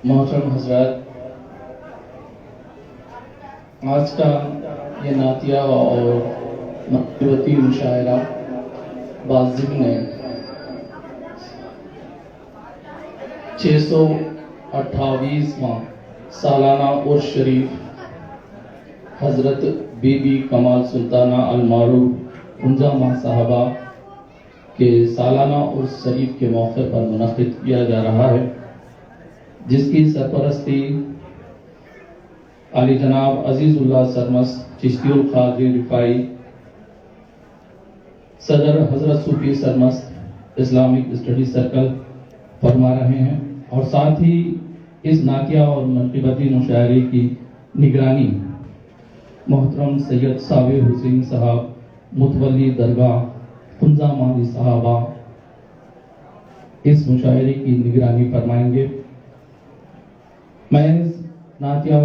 محترم حضرات، آج کا یہ نعتیہ اور مقبوتی مشاعرہ باضمن 628واں سالانہ عرس شریف حضرت بی بی کمال سلطانہ المعروف حنزہ ماں صاحبہ کے سالانہ عرس شریف کے موقع پر منعقد کیا جا رہا ہے، جس کی سرپرستی علی جناب عزیز اللہ سرمست چشتی القادری رفائی صدر حضرت صوفی سرمست اسلامک اسٹڈی سرکل فرما رہے ہیں، اور ساتھ ہی اس نعتیہ اور منقبتی مشاعرے کی نگرانی محترم سید صابر حسین صاحب متولی درگاہ حنزہ ماں صاحبہ اس مشاعرے کی نگرانی فرمائیں گے۔ میں اس نعتیہ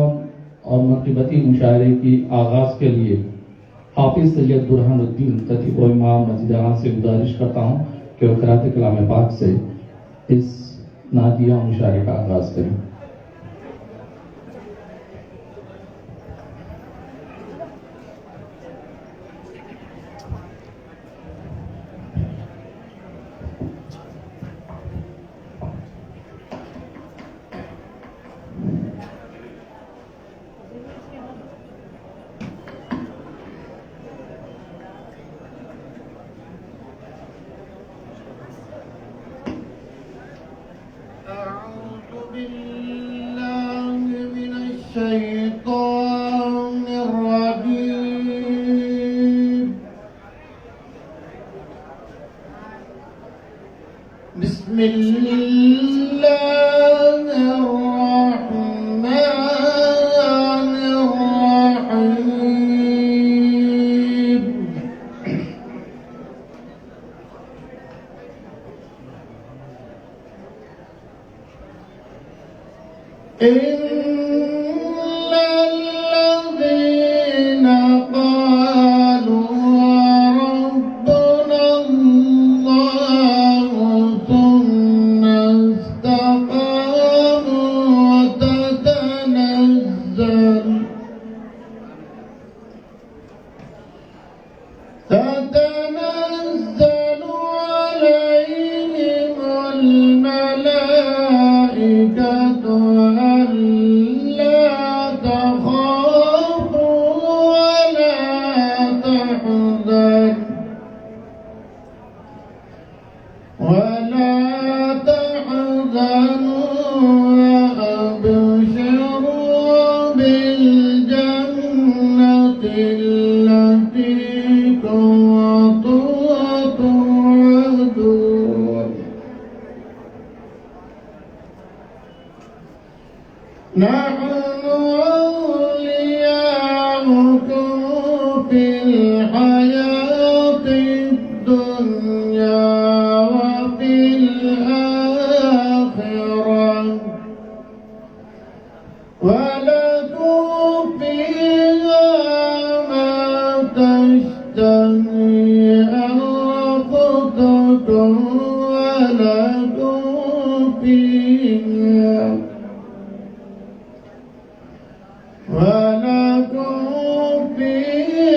اور منقبتی مشاعرے کی آغاز کے لیے حافظ سید برہان الدین خطیب و امام مسجد اعظم سے گزارش کرتا ہوں کہ وہ قرأت کلام پاک سے اس نعتیہ مشاعرے کا آغاز کریں۔ الشيطان الرجيم. بسم الله الرحمن الرحيم. الذين قالوا ربنا الله ثم استقاموا تتنزل عليهم الملائكة ألا تخافوا ولا تحزنوا وأبشروا بالجنة التي كنتم توعدون. نحن أولياؤكم في الحياة الدنيا وفي الآخرة ولكم فيها ما تشتهي أنفسكم ولكم فيها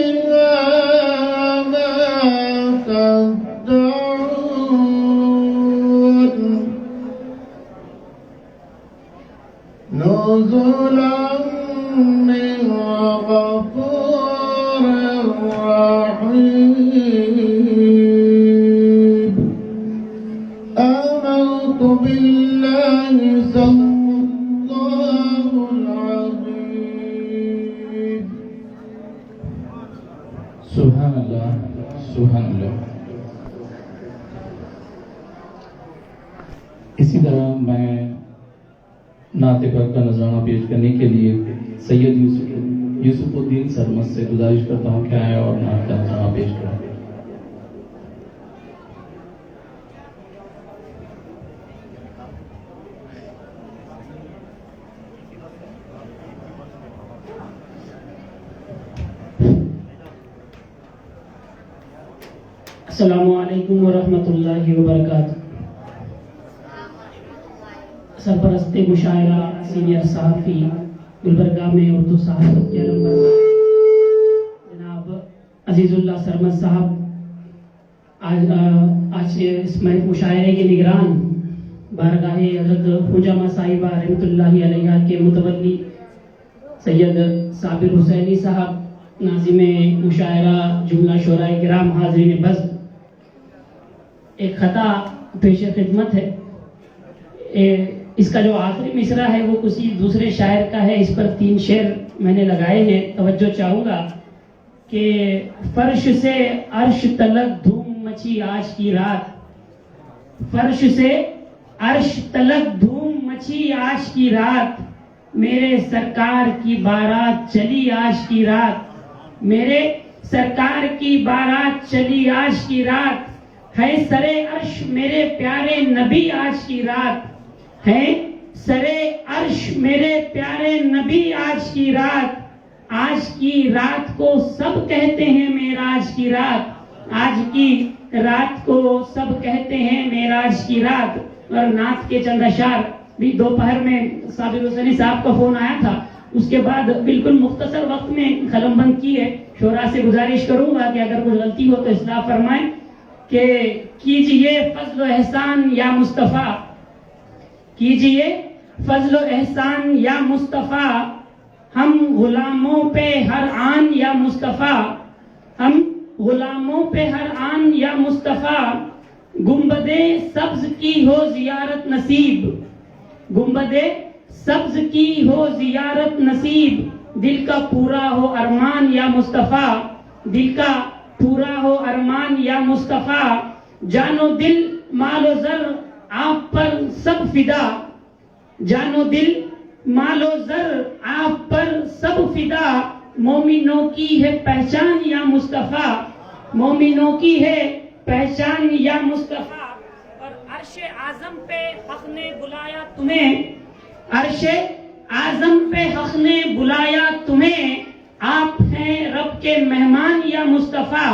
ما تدعون. نزلا من غفور رحيم. آمنت بالله صلى الله العظيم. سبحان اللہ، سبحان اللہ۔ اسی طرح میں نعت پاک کا نذرانہ پیش کرنے کے لیے سید یوسف الدین سرمست سے گزارش کرتا ہوں کہ آئے اور نعت کا نذرانہ پیش کریں۔ السلام علیکم ورحمۃ اللہ وبرکاتہ۔ سرپرست مشاعرہ سینئر صحافی گلبرگہ میں اردو صحافت کے علم جناب عزیز اللہ سرمد صاحب، آج اس مشاعرے کے نگران بارگاہ حضرت حجامہ صاحبہ رحمۃ اللہ علیہ کے متولی سید صابر حسینی صاحب، ناظم مشاعرہ، جملہ شعراء کرام، حاضرین بزم، ایک خطا پیش خدمت ہے۔ اس کا جو آخری مصرع ہے وہ کسی دوسرے شاعر کا ہے، اس پر 3 شعر میں نے لگائے ہیں، توجہ چاہوں گا کہ فرش سے عرش تلک دھوم مچی آج کی رات، فرش سے عرش تلک دھوم مچی آج کی رات، میرے سرکار کی بارات چلی آج کی رات، میرے سرکار کی بارات چلی آج کی رات، ہے سرے عرش میرے پیارے نبی آج کی رات، ہے سرے عرش میرے پیارے نبی آج کی رات، آج کی رات کو سب کہتے ہیں معراج کی رات، آج کی رات کو سب کہتے ہیں معراج کی رات۔ اور نعت کے چند اشعار بھی دوپہر میں صابر حسینی صاحب کا فون آیا تھا، اس کے بعد بالکل مختصر وقت میں قلم بند کی ہے۔ شعراء سے گزارش کروں گا کہ اگر کوئی غلطی ہو تو اصلاح فرمائیں کہ کیجئے فضل و احسان یا مصطفیٰ، کیجئے فضل و احسان یا مصطفیٰ، ہم غلاموں پہ ہر آن یا مصطفیٰ، ہم غلاموں پہ ہر آن یا مصطفیٰ، گنبد سبز کی ہو زیارت نصیب، گنبد سبز کی ہو زیارت نصیب، دل کا پورا ہو ارمان یا مصطفیٰ، دل کا پورا ہو ارمان یا مصطفیٰ، جان و دل مال و زر آپ پر سب فدا، جان و دل مال و زر آپ پر سب فدا، مومنوں کی ہے پہچان یا مصطفیٰ، مومنوں کی ہے پہچان یا مصطفیٰ، اور عرش اعظم پہ حق نے بلایا تمہیں، عرش اعظم پہ حق نے بلایا تمہیں، آپ ہیں رب کے مہمان یا مصطفیٰ،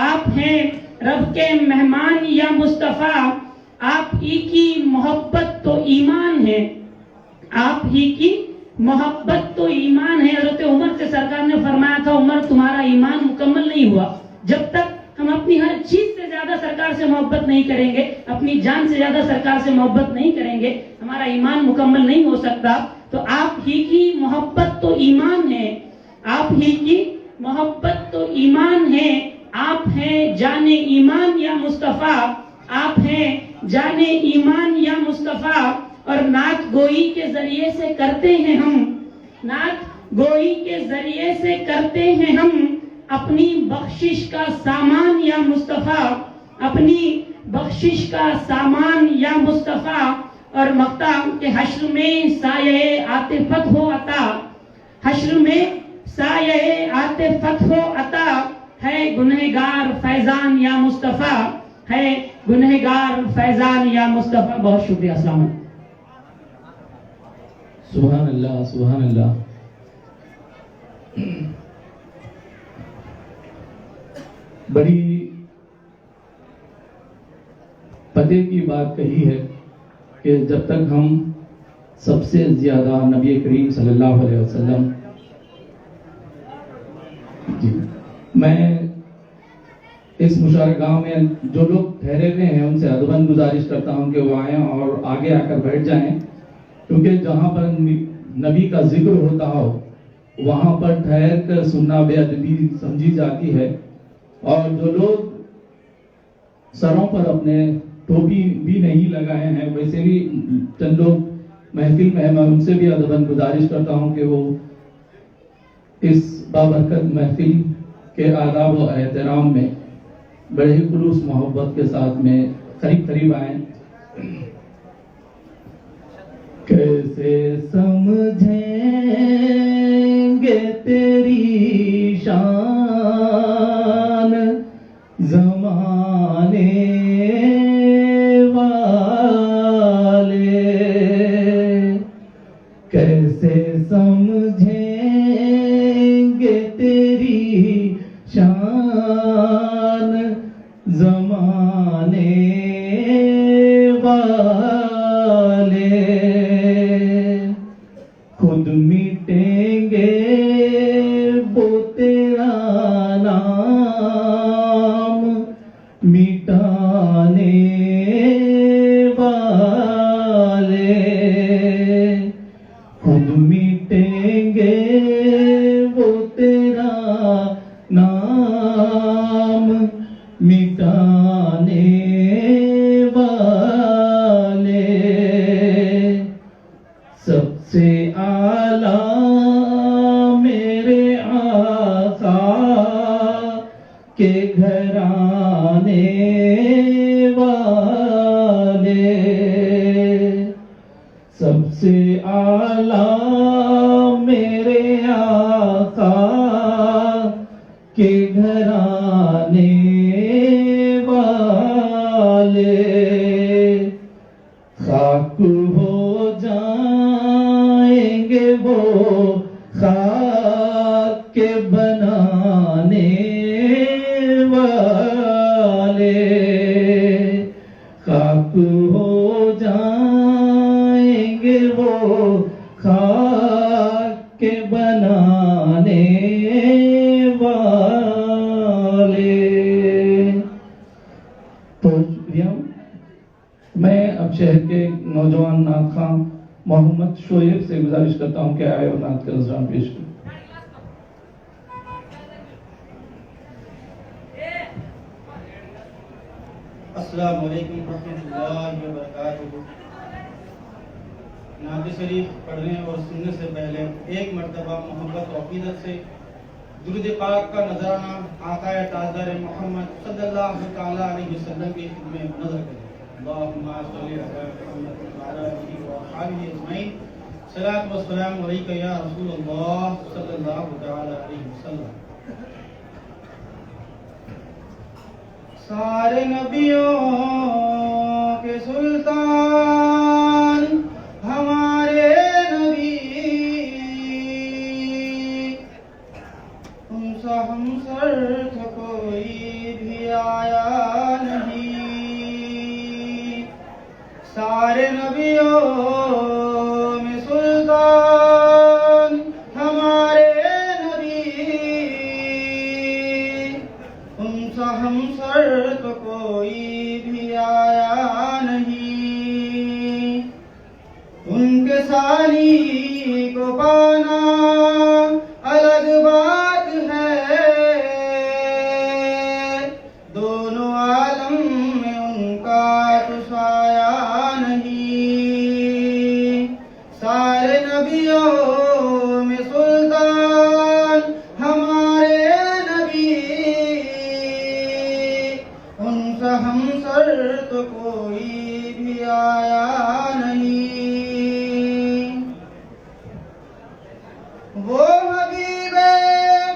آپ ہیں رب کے مہمان یا مصطفیٰ، آپ ہی کی محبت تو ایمان ہے، آپ ہی کی محبت تو ایمان ہے۔ حضرت عمر سے سرکار نے فرمایا تھا عمر تمہارا ایمان مکمل نہیں ہوا جب تک ہم اپنی ہر چیز سے زیادہ سرکار سے محبت نہیں کریں گے، اپنی جان سے زیادہ سرکار سے محبت نہیں کریں گے، ہمارا ایمان مکمل نہیں ہو سکتا۔ تو آپ ہی کی محبت تو ایمان ہے، آپ ہی کی محبت تو ایمان ہے، آپ ہیں جان ایمان یا مصطفیٰ، آپ ہیں جان ایمان یا مصطفیٰ، اور نعت گوئی کے ذریعے سے کرتے ہیں ہم، نعت گوئی کے ذریعے سے کرتے ہیں ہم اپنی بخشش کا سامان یا مصطفیٰ، اپنی بخشش کا سامان یا مصطفیٰ۔ اور مقطع کہ حشر میں سایہ عاطفت ہو عطا، حشر میں سایہ عاطفت ہو عطا، ہے گنہگار فیضان یا مصطفیٰ، ہے گنہگار فیضان یا مصطفیٰ۔ بہت شکریہ، السلام علیکم۔ سبحان اللہ، سبحان اللہ۔ بڑی پتے کی بات کہی ہے کہ جب تک ہم سب سے زیادہ نبی کریم صلی اللہ علیہ وسلم، جی میں اس مشاعرہ گاہ میں جو لوگ ٹھہرے ہوئے ہیں ان سے ادباً گزارش کرتا ہوں کہ وہ آئیں اور آگے آ کر بیٹھ جائیں، کیونکہ جہاں پر نبی کا ذکر ہوتا ہو وہاں پر ٹھہر کر سننا بے ادبی سمجھی جاتی ہے۔ اور جو لوگ سروں پر اپنے ٹوپی بھی نہیں لگائے ہیں، ویسے بھی چند لوگ محفل میں ہیں، میں ان سے بھی ادباً گزارش کرتا ہوں کہ وہ اس بابرکت محفل کے آداب و احترام میں بڑے خلوص محبت کے ساتھ میں قریب آئیں۔ کیسے سمجھیں گے تیری شان زمانے والے، کیسے سمجھیں گے تیری شان زمانے والے، والے سب سے اعلیٰ میرے آقا کے گھرانے والے خاک ہو جائیں گے وہ خاک کے بنانے والے خاک ہو جائیں گے وہ خاک کے بنانے والے. تو میں اب شہر کے نوجوان نعت خواں محمد شعیب سے گزارش کرتا ہوں کہ آئے اور نعت کا نذران پیش کریں. السلام علیکم ورحمۃ اللہ وبرکاتہ. نعت شریف پڑھنے اور سننے سے پہلے ایک مرتبہ محبت و عقیدت سے درود پاک کا نذرانہ آقا تاجدار محمد صلی اللہ تعالی علیہ وسلم کی خدمت میں نظر کریں. اللہم صلی علی محمد وعلی آلہ وصحبہ اجمعین. صلاۃ و سلام علیک یا رسول اللہ صلی اللہ تعالی علیہ وسلم. سارے نبیوں کے سلطان ہمارے نبی ان سا ہم سر کوئی بھی آیا نہیں. سارے نبیوں میں سلطان ہمارے نبی ان سا ہم سر تو کوئی بھی آیا نہیں. ان کے ثانی کو پانا الگ بات ہے, دونوں عالم میں ان کا تو سایہ نہیں. سارے نبیوں میں سلطان ہمارے نبی ان سے ہم سر تو کوئی بھی آیا نہیں. وہ حبیب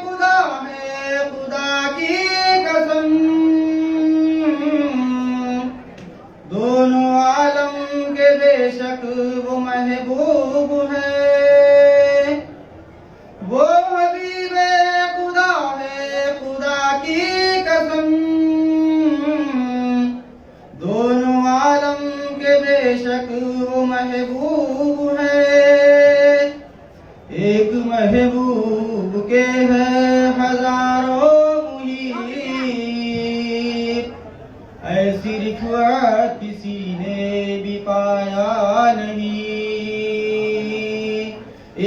خدا ہے خدا کی قسم, دونوں عالم کے بے شک وہ محبوب ہے. وہ حبیب خدا ہے خدا کی قسم, دونوں عالم کے بے شک وہ محبوب ہے. ایک محبوب کے ہے ہزاروں محیط, ایسی رفعت کسی نے بھی پایا نہیں.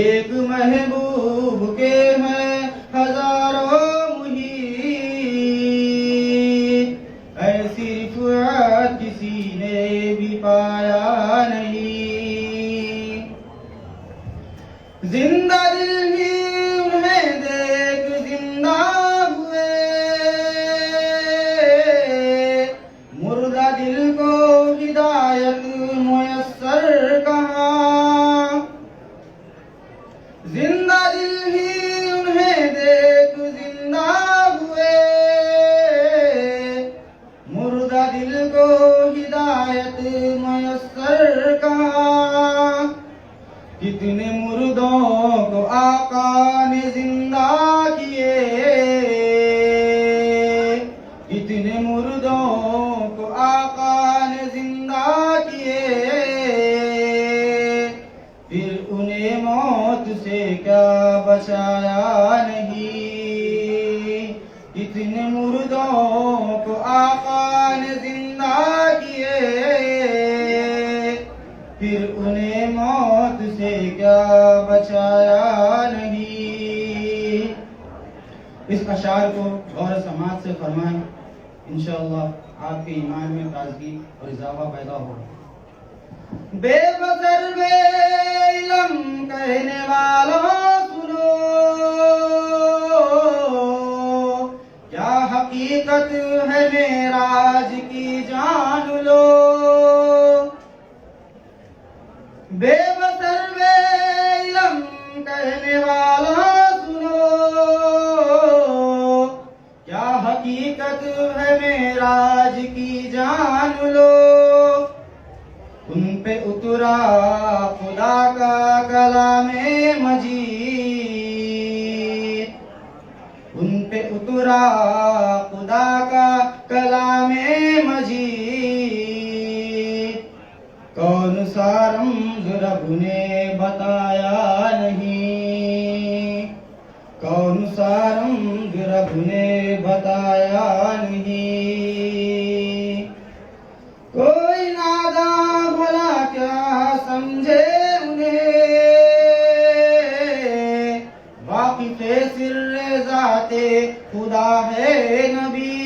ایک محبوب کے ہے ہزاروں محیط, ایسی رفعت کسی نے بھی پایا نہیں. زندہ دل ہی انہیں دیکھ زندہ ہوئے, مردہ دل کو ہدایت میسر کہاں. زندہ دل ہی انہیں دیکھ زندہ ہوئے, مردہ دل کو ہدایت میسر کہاں. کتنے مردوں کو آقا نے زندہ کیے, کتنے مردوں کو آقا نے زندہ کیے, پھر انہیں موت سے کیا بچایا نہیں. کتنے مردوں کو آقا نے زندہ کیے, پھر انہیں موت سے کیا بچایا نہیں. اس اشعار کو غور سماعت سے فرمائیں, انشاءاللہ آپ کے ایمان میں تازگی اور اضافہ پیدا ہوگا. بے بصر بے علم کہنے والوں سنو, کیا حقیقت ہے معراج کی جان لو. بے بسر بے علم کہنے والا سنو، کیا حقیقت ہے معراج کی جان لو، ان پہ اترا خدا کا کلام مجید، ان پہ اترا خدا کا کلام مجید، کون سا رمز رب نے بتایا نہیں، کون سا رمز رب نے بتایا نہیں، کوئی ناداں بھلا کیا سمجھے انہیں، واقف سر ذات خدا ہے نبی،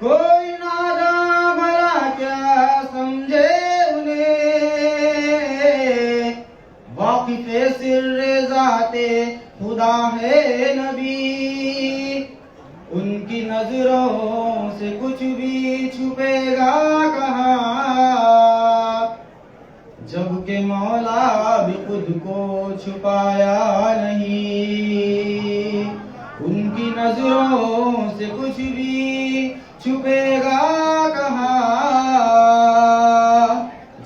کوئی ناداں بھلا کیا سمجھے انہیں، واقف سر ذات خدا ہے نبی، ان کی نظروں سے کچھ بھی چھپے گا کہاں، جب کہ مولا بھی خود کو چھپایا نہیں، ان کی نظروں سے کچھ بھی چھپے گا کہاں،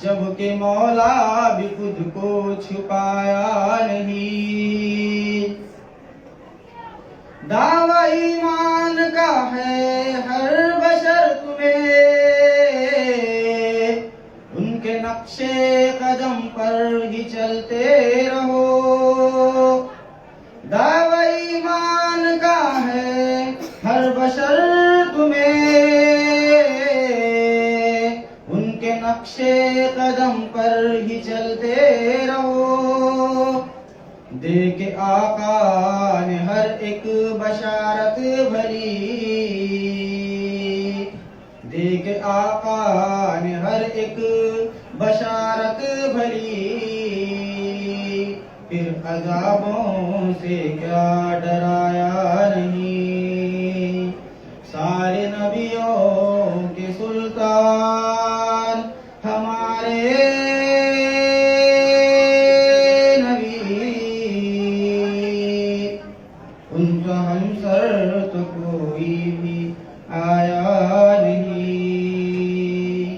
جب کہ مولا بھی خود کو چھپایا نہیں، دعوی ایمان کا ہے ہر بشر تمہیں، ان کے نقش قدم پر ہی چلتے رہو، دعوی ایمان کا ہے ہر بشر تمہیں، ان کے نقش قدم پر ہی چلتے رہو، دیکھ آقا نے ہر ایک بشارت بھری، دیکھ آقا نے ہر ایک بشارت بھری، پھر عذابوں سے کیا ڈرایا نہیں، سارے نبیوں کے سلطان ہمارے ان کا ہمسر تو کوئی بھی آیا نہیں،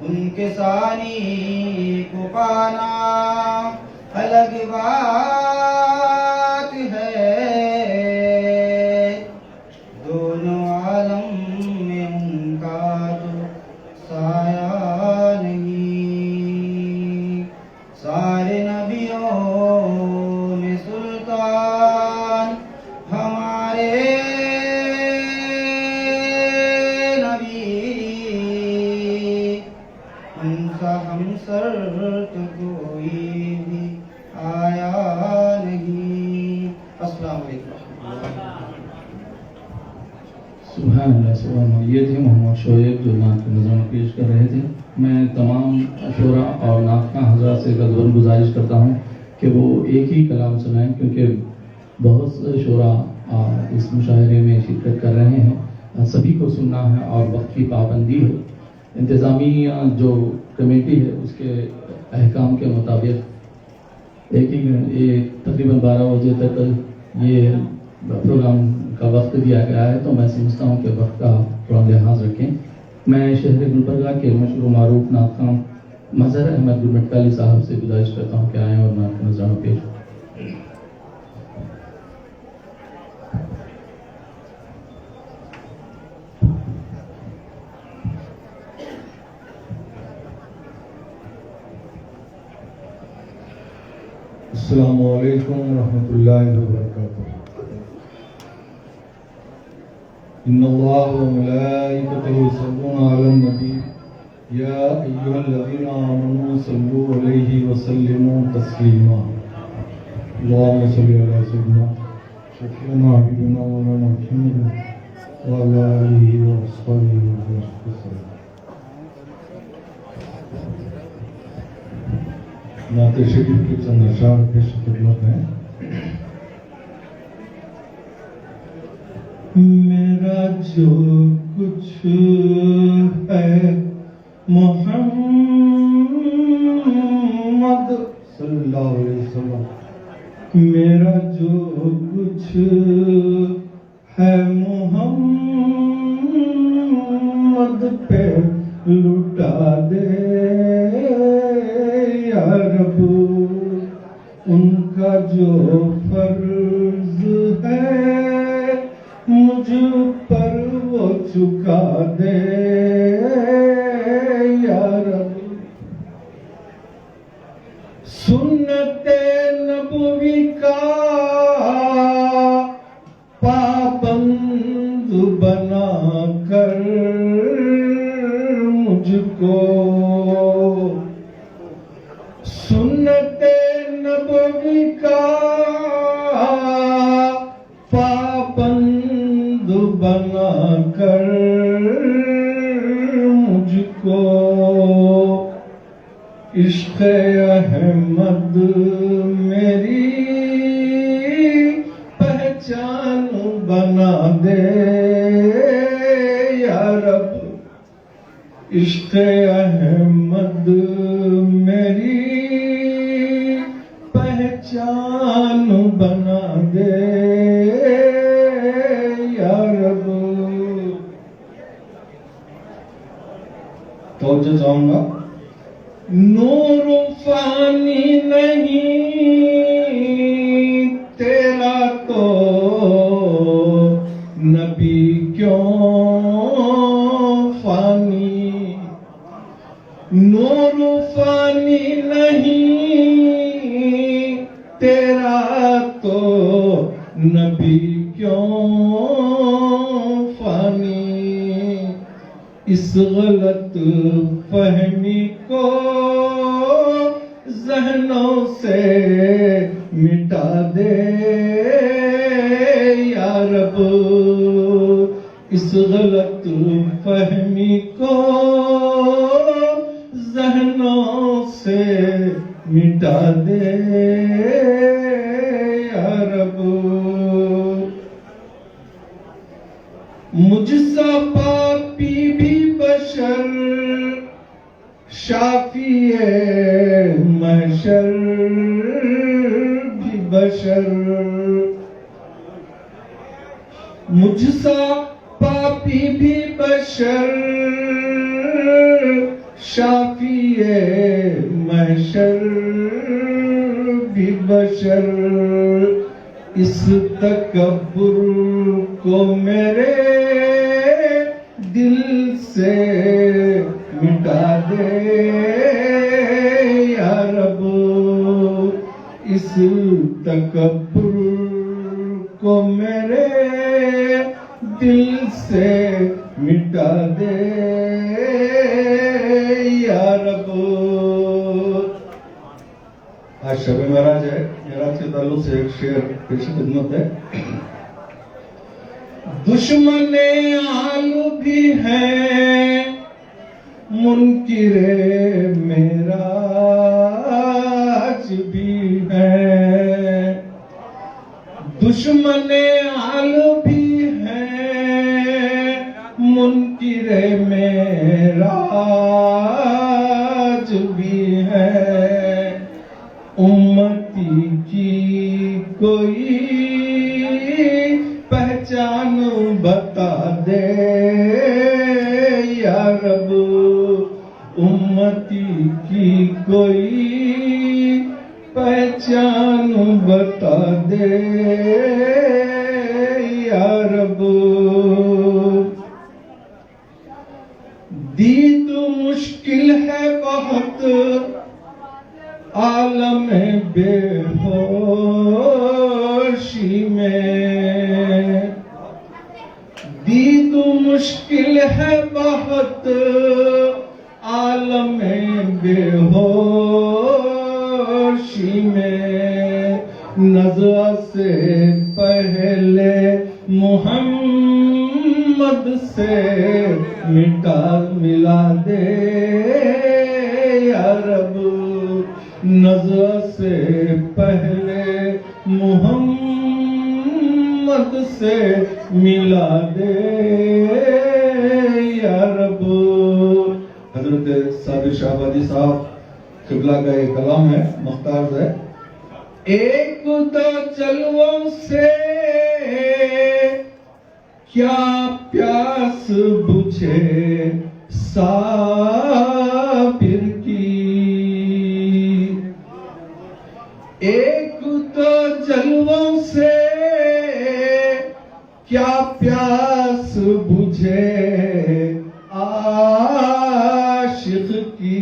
ان کے ثانی کو پانا الگ بات ہے، دونوں عالم میں ان کا تو سایہ نہیں، سارے نبیوں میں سلطان ہمارے نبی، ان کا ہمسر تو کوئی بھی آیا نہیں۔ السلام علیکم۔ سبحان اللہ سبحان اللہ۔ یہ تھے محمد شعیب جو نعت کی نظم پیش کر رہے تھے۔ میں تمام شعراء اور نعت خواں حضرات سے غضباً گزارش کرتا ہوں کہ وہ ایک ہی کلام سنائیں، کیونکہ بہت سے شعراء اس مشاعرے میں شرکت کر رہے ہیں، سبھی کو سننا ہے اور وقت کی پابندی ہے۔ انتظامی جو کمیٹی ہے اس کے احکام کے مطابق یہ تقریباً 12 بجے تک یہ پروگرام کا وقت دیا گیا ہے، تو میں سمجھتا ہوں کہ وقت کا تھوڑا لحاظ رکھیں۔ میں شہر گلبرگہ کے مشہور و معروف نعت خواں مظہر احمد گلمٹکالی صاحب سے گزارش کرتا ہوں کہ آئیں اور نعت کا نذرانہ پیش کریں۔ السلام علیکم ورحمۃ اللہ وبرکاتہ۔ ان اللہ وملائکتہ یصلون علی النبی یا ایھا الذین آمنوا صلوا علیہ وسلموا تسلیما۔ اللہم صلی علی سیدنا شفیعنا حبیبنا مولانا محمد وعلی آلہ وصحبہ وسلم۔ نعت شریف کے چند اشعار پیش خدمت ہیں۔ میرا جو کچھ ہے محمد اللہ علیہ وسلم. میرا جو کچھ ہے محمد پہ لٹا دے یا رب. ان کا جو فرض ہے مجھ پر وہ چکا دے یا رب. سنت نبوی کا پابند بنا کر مجھ کو. سنت نبوی کا پابند بنا کر مجھ کو. عشق احمد میری پہچان بنا دے یا رب. عشق احمد میری پہچان بنا دے یا رب. توجہ چاہوں گا. نور فانی نہیں تیرا تو نبی کیوں فانی. نور فانی نہیں تیرا تو نبی کیوں فانی. اس غلط فہمی کو ذہنوں سے مٹا دے یا رب. اس غلط فہمی کو ذہنوں سے مٹا دے یا رب. مجھ سا پاپی بھی بشر شافی محشر بھی بشر. مجھ سا پاپی بھی بشر شافی محشر بھی بشر. اس تکبر کو میرے دل سے مٹا دے یا رب. اس تکبر کو میرے دل سے مٹا دے یا رب. آج شب معراج ہے. معراج کے تعلق سے ایک شعر پیش خدمت ہے. دشمن آل بھی ہیں منکر معراج بھی ہیں. دشمن آل بھی ہیں منکر معراج بھی ہیں. امتی کی کوئی پہچان بتا دے یا رب. امتی کی کوئی پہچان بتا دے یا رب. دید مشکل ہے بہت عالم بے ہوشی میں. دید مشکل ہے بہت عالم بے ہوشی میں. نزع سے پہلے محمد سے ملا دے یا رب. نزع سے پہلے محمد سے ملا دے یا رب. حضرت صابر شاہ آبادی صاحب قبلہ کا یہ کلام ہے، مختار ہے۔ ایک دو جلووں سے کیا پیاس بجھے صابر کی، ایک دو جلووں سے کیا پیاس بجھے عاشق کی،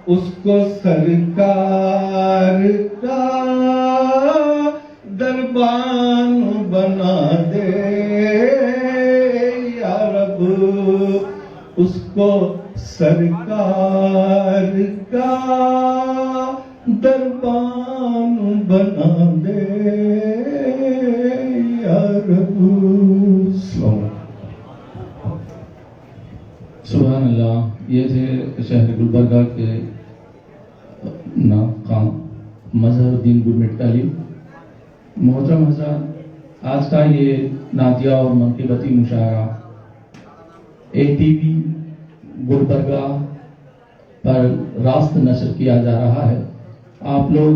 اس کو سرکار کا دربان بنا دے یا رب، اس کو سرکار کا دربان بنا دے یا رب۔ سبحان اللہ۔ یہ تھے شہر گلبرگہ کے ناقہ مظہر الدین گلمٹکلی۔ محترم حضرات، آج کا یہ نعتیہ اور منقبتی مشاعرہ ATV گلبرگہ پر راست نشر کیا جا رہا ہے۔ آپ لوگ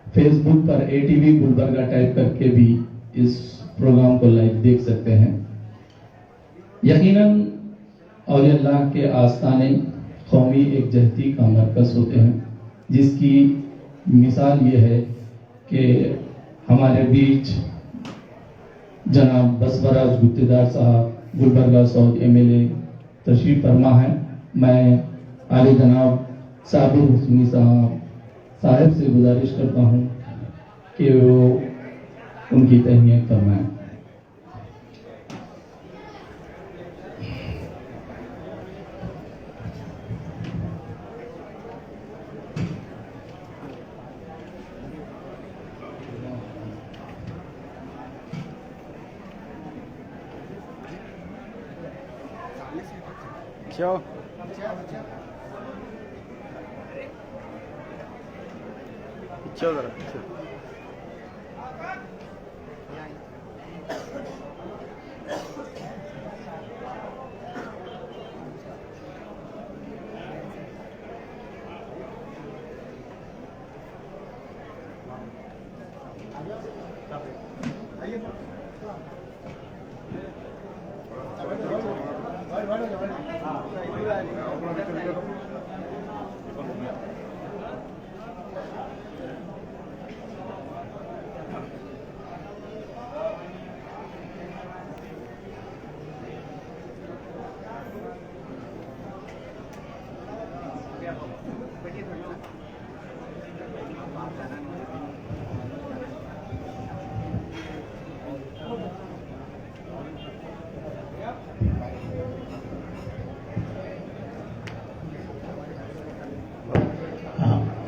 فیس بک پر ATV گلبرگہ ٹائپ کر کے بھی اس پروگرام کو لائیو دیکھ سکتے ہیں۔ یقیناً اولیاء اللہ کے آستانے قومی ایک جہتی کا مرکز ہوتے ہیں، جس کی مثال یہ ہے کہ ہمارے بیچ جناب بسوراج گتیدار صاحب گلبرگہ ساؤتھ MLA تشریف فرما ہے۔ میں عالی جناب صابر حسنی صاحب سے گزارش کرتا ہوں کہ وہ ان کی تہنیت فرمائیں۔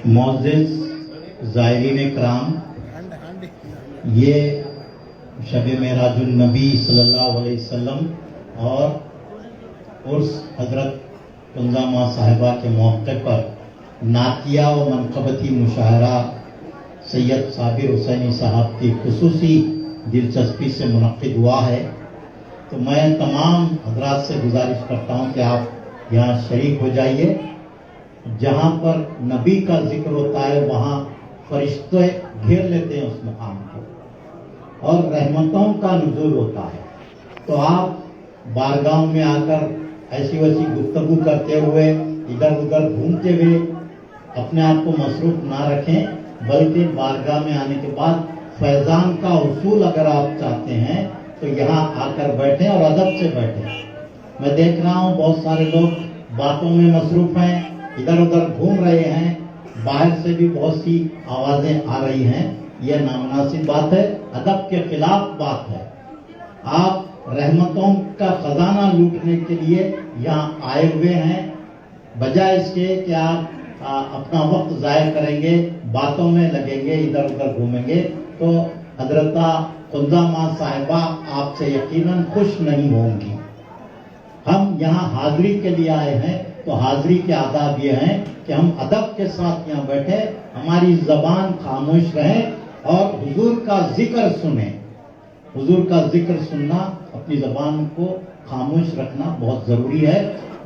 معزز زائرین کرام، یہ شب معراج النبی صلی اللہ علیہ وسلم اور عرس حضرت کنزہ ماں صاحبہ کے موقع پر نعتیہ و منقبتی مشاعرہ سید صابر حسینی صاحب کی خصوصی دلچسپی سے منعقد ہوا ہے، تو میں تمام حضرات سے گزارش کرتا ہوں کہ آپ یہاں شریک ہو جائیے۔ جہاں پر نبی کا ذکر ہوتا ہے وہاں فرشتے گھیر لیتے ہیں اس مقام کو، اور رحمتوں کا نزول ہوتا ہے، تو آپ بارگاہوں میں آ کر ایسی ویسی گفتگو کرتے ہوئے ادھر ادھر گھومتے ہوئے اپنے آپ کو مصروف نہ رکھیں، بلکہ بارگاہ میں آنے کے بعد فیضان کا حصول اگر آپ چاہتے ہیں تو یہاں آ کر بیٹھیں اور ادب سے بیٹھیں۔ میں دیکھ رہا ہوں بہت سارے لوگ باتوں میں مصروف ہیں، ادھر ادھر گھوم رہے ہیں، باہر سے بھی بہت سی آوازیں آ رہی ہیں، یہ نامناسب بات ہے، ادب کے خلاف بات ہے۔ آپ رحمتوں کا خزانہ لوٹنے کے لیے یہاں آئے ہوئے ہیں، بجائے اس کے کہ آپ اپنا وقت ضائع کریں گے، باتوں میں لگیں گے، ادھر ادھر گھومیں گے، تو حضرت کنزہ ماں صاحبہ آپ سے یقیناً خوش نہیں ہوں گی۔ ہم یہاں حاضری کے لیے آئے ہیں، تو حاضری کے آداب یہ ہیں کہ ہم ادب کے ساتھ یہاں بیٹھے، ہماری زبان خاموش رہے اور حضور کا ذکر سنیں۔ حضور کا ذکر سننا، اپنی زبان کو خاموش رکھنا بہت ضروری ہے۔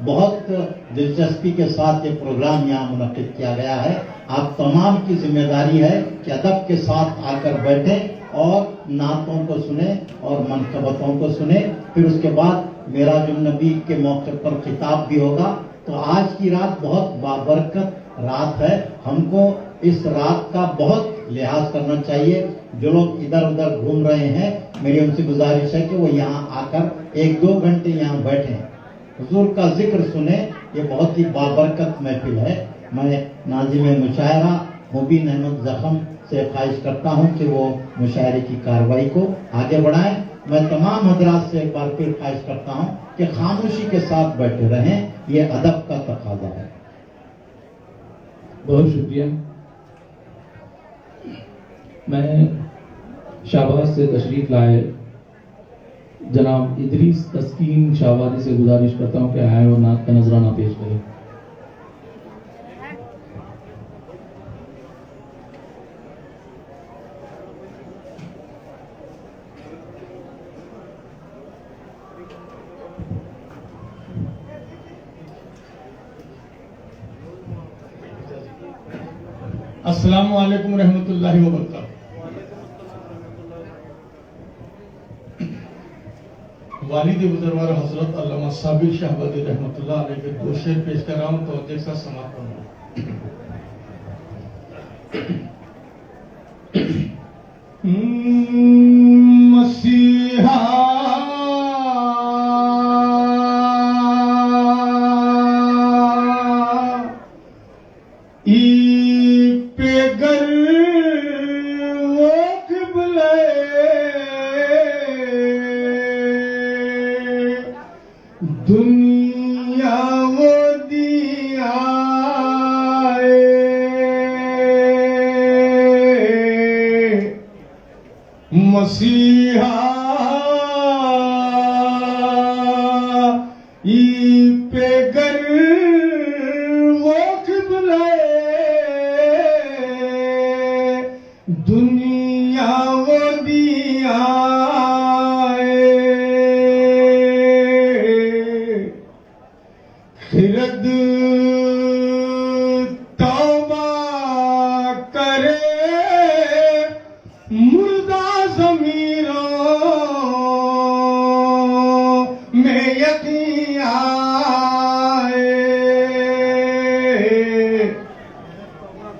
بہت دلچسپی کے ساتھ یہ پروگرام یہاں منعقد کیا گیا ہے. آپ تمام کی ذمہ داری ہے کہ ادب کے ساتھ آ کر بیٹھیں اور نعتوں کو سنیں اور منقبتوں کو سنیں. پھر اس کے بعد معراج النبی کے موقع پر خطاب بھی ہوگا. تو آج کی رات بہت بابرکت رات ہے. ہم کو اس رات کا بہت لحاظ کرنا چاہیے. جو لوگ ادھر ادھر گھوم رہے ہیں, میری ان سے گزارش ہے کہ وہ یہاں آ کر 1-2 گھنٹے یہاں بیٹھیں, حضور کا ذکر سنیں. یہ بہت ہی بابرکت محفل ہے. میں ناظم مشاعرہ مبین احمد زخم سے خواہش کرتا ہوں کہ وہ مشاعرے کی کارروائی کو آگے بڑھائیں. میں تمام حضرات سے ایک بار پھر خواہش کرتا ہوں کہ خاموشی کے ساتھ بیٹھے رہیں. یہ ادب کا تقاضا ہے. بہت شکریہ. میں شہباز سے تشریف لائے جناب ادریس تسکین شہبازی سے گزارش کرتا ہوں کہ آئے اور نعت کا نذرانہ پیش کریں. السلام علیکم ورحمۃ اللہ وبرکاتہ. والد بزرگوار حضرت علامہ صابر شہبازی رحمۃ اللہ علیہ کے 2 شعر پیش کر رہا ہوں, تو دیکھ ساتھ سماعت کرنا. مسیحا دنیا وہ دیا مسیحا پہ گر وہ قبلہ دنیا وہ دیا خرد توبہ کرے مردہ ضمیروں میں یقین آئے.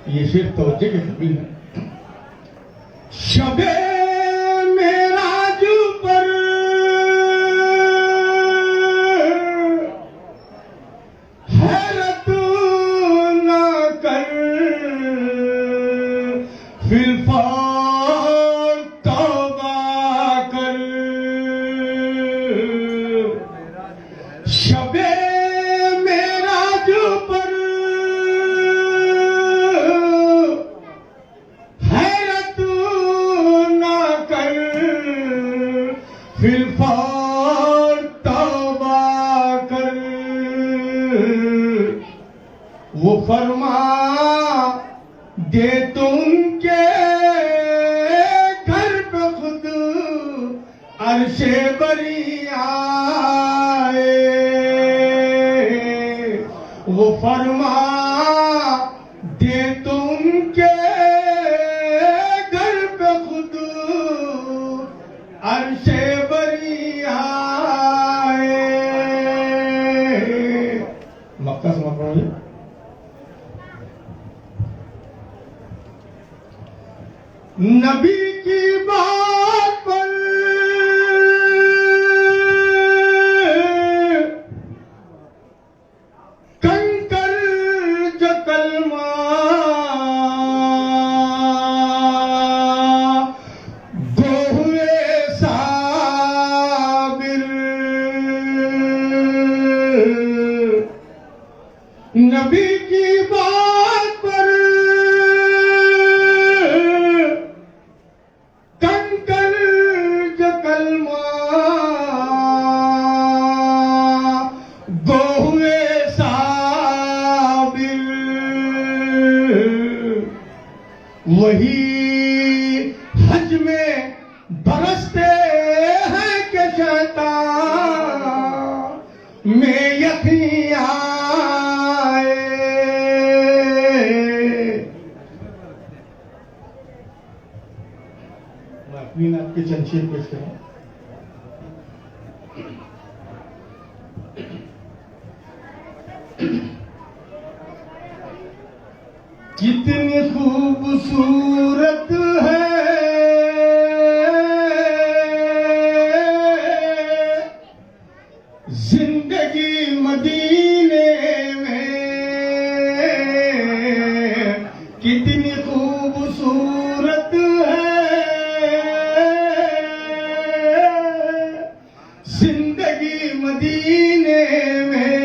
یہ شعر توجہ کے قابل ہے. شب معراج پر حیرت نہ کر فی الفور توبہ کر. شب معراج پر حیرت نہ کر فی الفور توبہ کر. وہ فرما دے تم کے گھر پہ خود عرش بری آئے. وہ فرما دے تم کے گھر پہ خود عرش بری آئے. مکہ سمجھ پڑھو جی. نبی کی بات پر کنکر جو کلمہ گو ہوئے صابر. نبی کی بات پر وہی حج میں برستے ہیں کہ شیطان میں یقین کتنی خوبصورت ہے زندگی مدینے میں، کتنی خوبصورت ہے زندگی مدینے میں،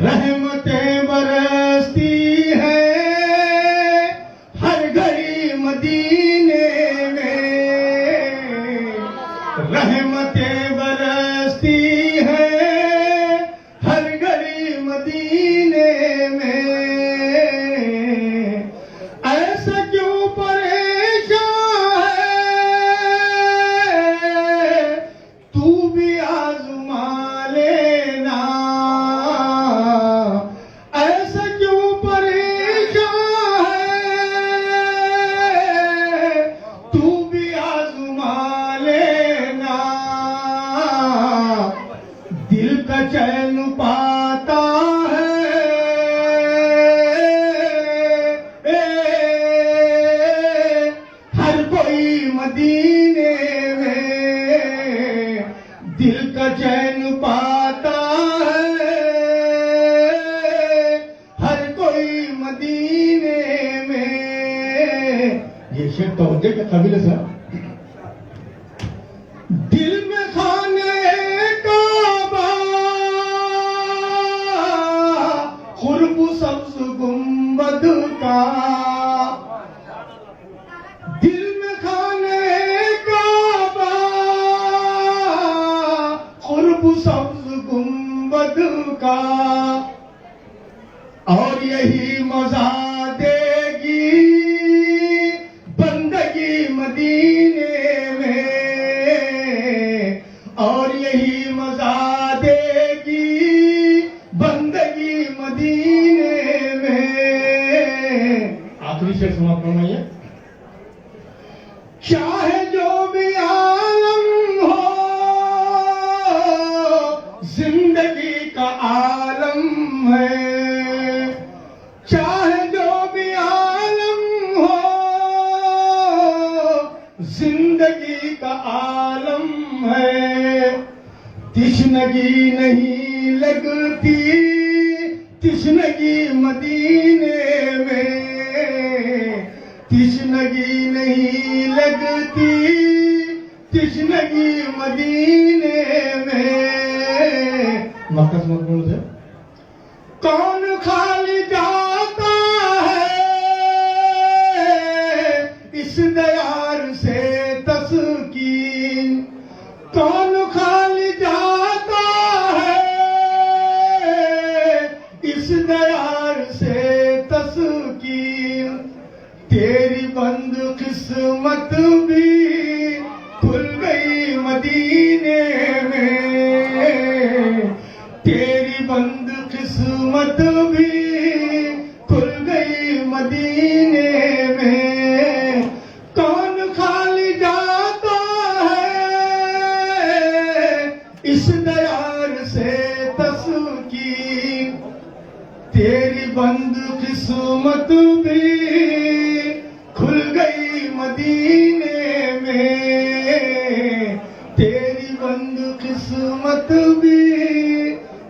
رحمتیں برستی ہیں ہر گھڑی مدینے میں، رحمتیں برستی ہیں ہر گھڑی مدینے میں، ایسا کیوں پریشان ہے تو بھی آزما لینا، ایسا کیوں پریشان ہے تو بھی آزما لینا، دل کا چین پاتا ہے ہر کوئی مدینے میں، دل کا چین پاتا ہے ہر کوئی مدینے میں۔ یہ شعر توجہ کے قابل ہے سر۔ دل میں خانے کعبہ قرب سبز گنبد کا، دل میں خانے کعبہ قرب سبز گنبد کا، اور یہی مزہ دے گی بندگی مدینے میں، اور یہی مزہ دے گی بندگی مدینے میں۔ آخری شعر سماعت فرمائیے۔ چاہے جو بھی عالم ہو زندگی کا عالم ہے، چاہے جو بھی عالم ہو زندگی کا عالم ہے، تشنگی نہیں لگتی تشنگی مدینے میں، تشنگی نہیں لگتی تشنگی مدینے میں۔ مرکز مقبول ہے۔ کون خالی جاتا ہے اس دیار سے تسکین، کون خالی جاتا ہے اس دیار سے تسکین، تیری بند قسمت بھی کھل گئی مدینے میں، تیری بند قسمت بھی کھل گئی مدینے میں، کون خالی جاتا ہے اس دیار سے تسکین، تیری بند قسمت بھی کھل گئی مدینے میں، تیری بند قسمت بھی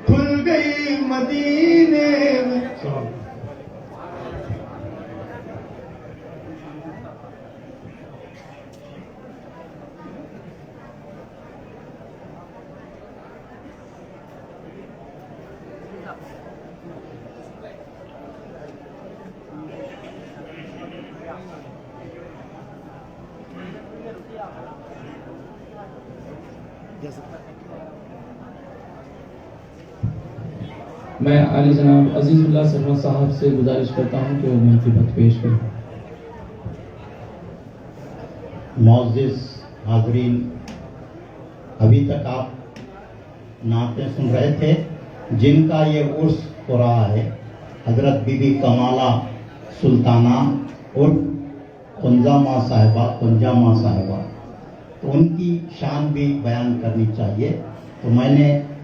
کھل گئی مدینے میں۔ میں عالی جناب عزیز اللہ سرور صاحب سے گزارش کرتا ہوں کہ وہ منقبت پیش کریں۔ معزز حاضرین، ابھی تک آپ نعتیں سن رہے تھے جن کا یہ عرس ہو رہا ہے حضرت بی بی کمالہ سلطانہ اور کنجا ماں صاحبہ، تو ان کی شان بھی بیان کرنی چاہیے، تو میں نے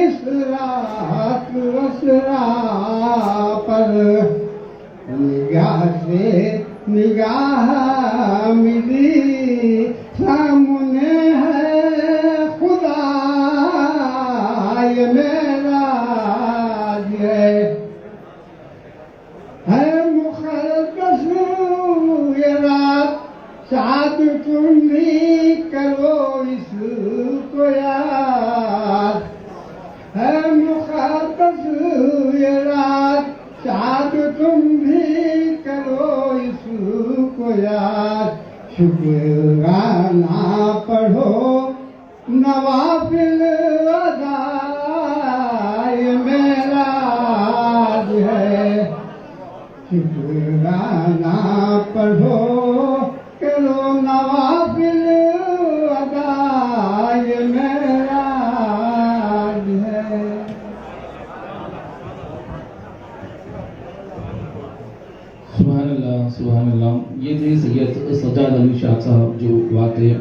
اس رات اسرا پر نگاہ سے نگاہ ملی سامنے ہے خدا یہ میرا ہے مقدس یہ رات ساتھ تم بھی کرو اس کو یاد ہے مقدس یہ رات ساتھ تم بھی کرو اس کو یاد شکرانہ پڑھو نوافل ادا یہ میرا ہے شکرانہ پڑھو کرو نوافل ادا یہ میرا ہے. سبحان اللہ. یہ تھے سید سجاد علی شاہ صاحب جو واقع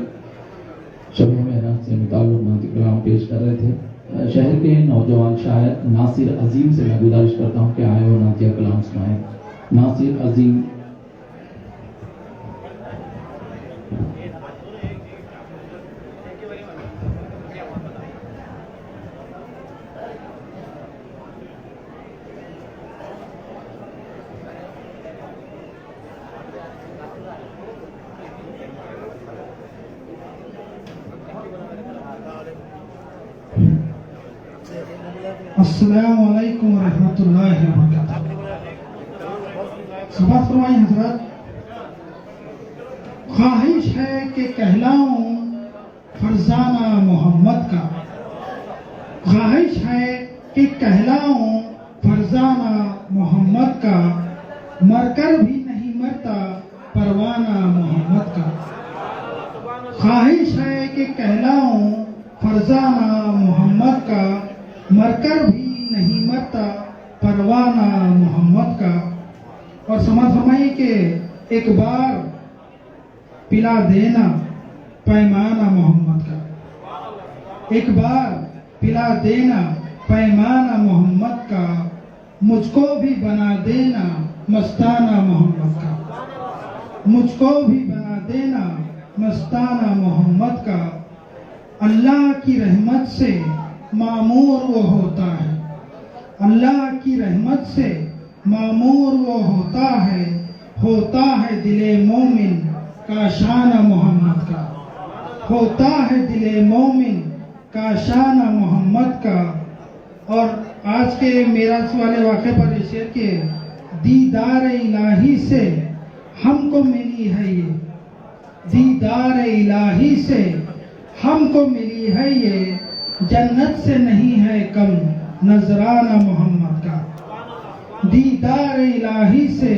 شب معراج سے متعلق نعت کلام پیش کر رہے تھے. شہر کے نوجوان شاعر ناصر عظیم سے میں گزارش کرتا ہوں کہ آئے اور نعتیہ کلام سنائیں. ناصر عظیم. السلام علیکم ورحمۃ اللہ وبرکاتہ. سبحان فرمائیں حضرات. خواہش ہے کہ کہلاؤں فرزانہ محمد کا. خواہش ہے کہ کہلاؤں فرزانہ محمد کا. مر کر بھی نہیں مرتا پروانہ محمد کا. خواہش ہے کہ کہلاؤں فرزانہ محمد کا. مر کر بھی نہیں مرتا پروانہ محمد کا. اور سماعت فرمائیے کہ ایک بار پلا دینا پیمانہ محمد کا. ایک بار پلا دینا پیمانہ محمد کا. مجھ کو بھی بنا دینا مستانہ محمد کا. مجھ کو بھی بنا دینا مستانہ محمد کا. اللہ کی رحمت سے معمور وہ ہوتا ہے. اللہ کی رحمت سے معمور وہ ہوتا ہے دل مومن کا شانہ محمد کا. ہوتا ہے دل مومن کا شانہ محمد کا. اور آج کے میراث والے واقعے پر یہ شعر کے دیدار الہی سے ہم کو ملی ہے یہ. دیدار الہی سے ہم کو ملی ہے یہ. جنت سے نہیں ہے کم نذرانہ محمد کا. دیدار الہی سے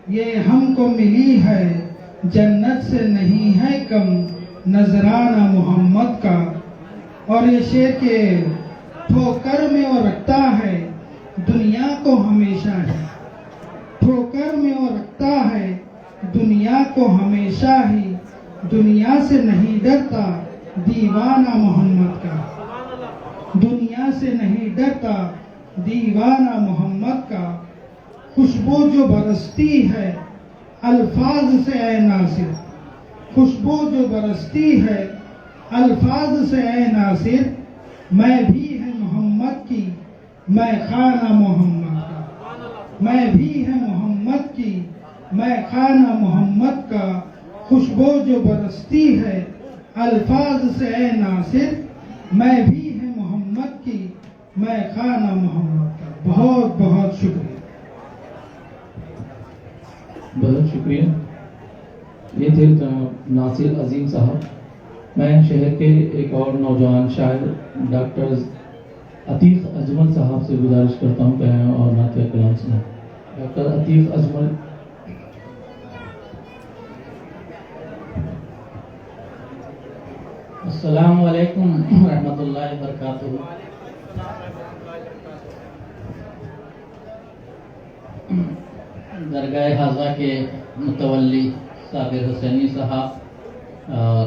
یہ ہم کو ملی ہے. جنت سے نہیں ہے کم نذرانہ محمد کا. اور یہ شعر کے ٹھوکر میں وہ رکھتا ہے دنیا کو ہمیشہ ہی. ٹھوکر میں وہ رکھتا ہے دنیا کو ہمیشہ ہی. دنیا سے نہیں ڈرتا دیوانہ محمد کا. دنیا سے نہیں ڈرتا دیوانہ محمد کا. خوشبو جو برستی ہے الفاظ سے اے ناصر. خوشبو جو برستی ہے الفاظ سے اے ناصر. میں بھی ہے محمد کی میں خانہ محمد کا. میں بھی ہے محمد کی میں خانہ محمد کا. خوشبو جو برستی ہے الفاظ سے اے ناصر. میں بھی ہے محمد کی میں خانہ محمد کا. بہت بہت شکریہ. بہت شکریہ. یہ تھے جناب ناصر عظیم صاحب. میں شہر کے ایک اور نوجوان شاعر ڈاکٹر عتیق اجمل صاحب سے گزارش کرتا ہوں کہ آئیں اور نعت کلام سنائیں. ڈاکٹر عتیق اجمل. السلام علیکم ورحمۃ اللہ وبرکاتہ. درگاہ حاضہ کے متولی صابر حسینی صاحب اور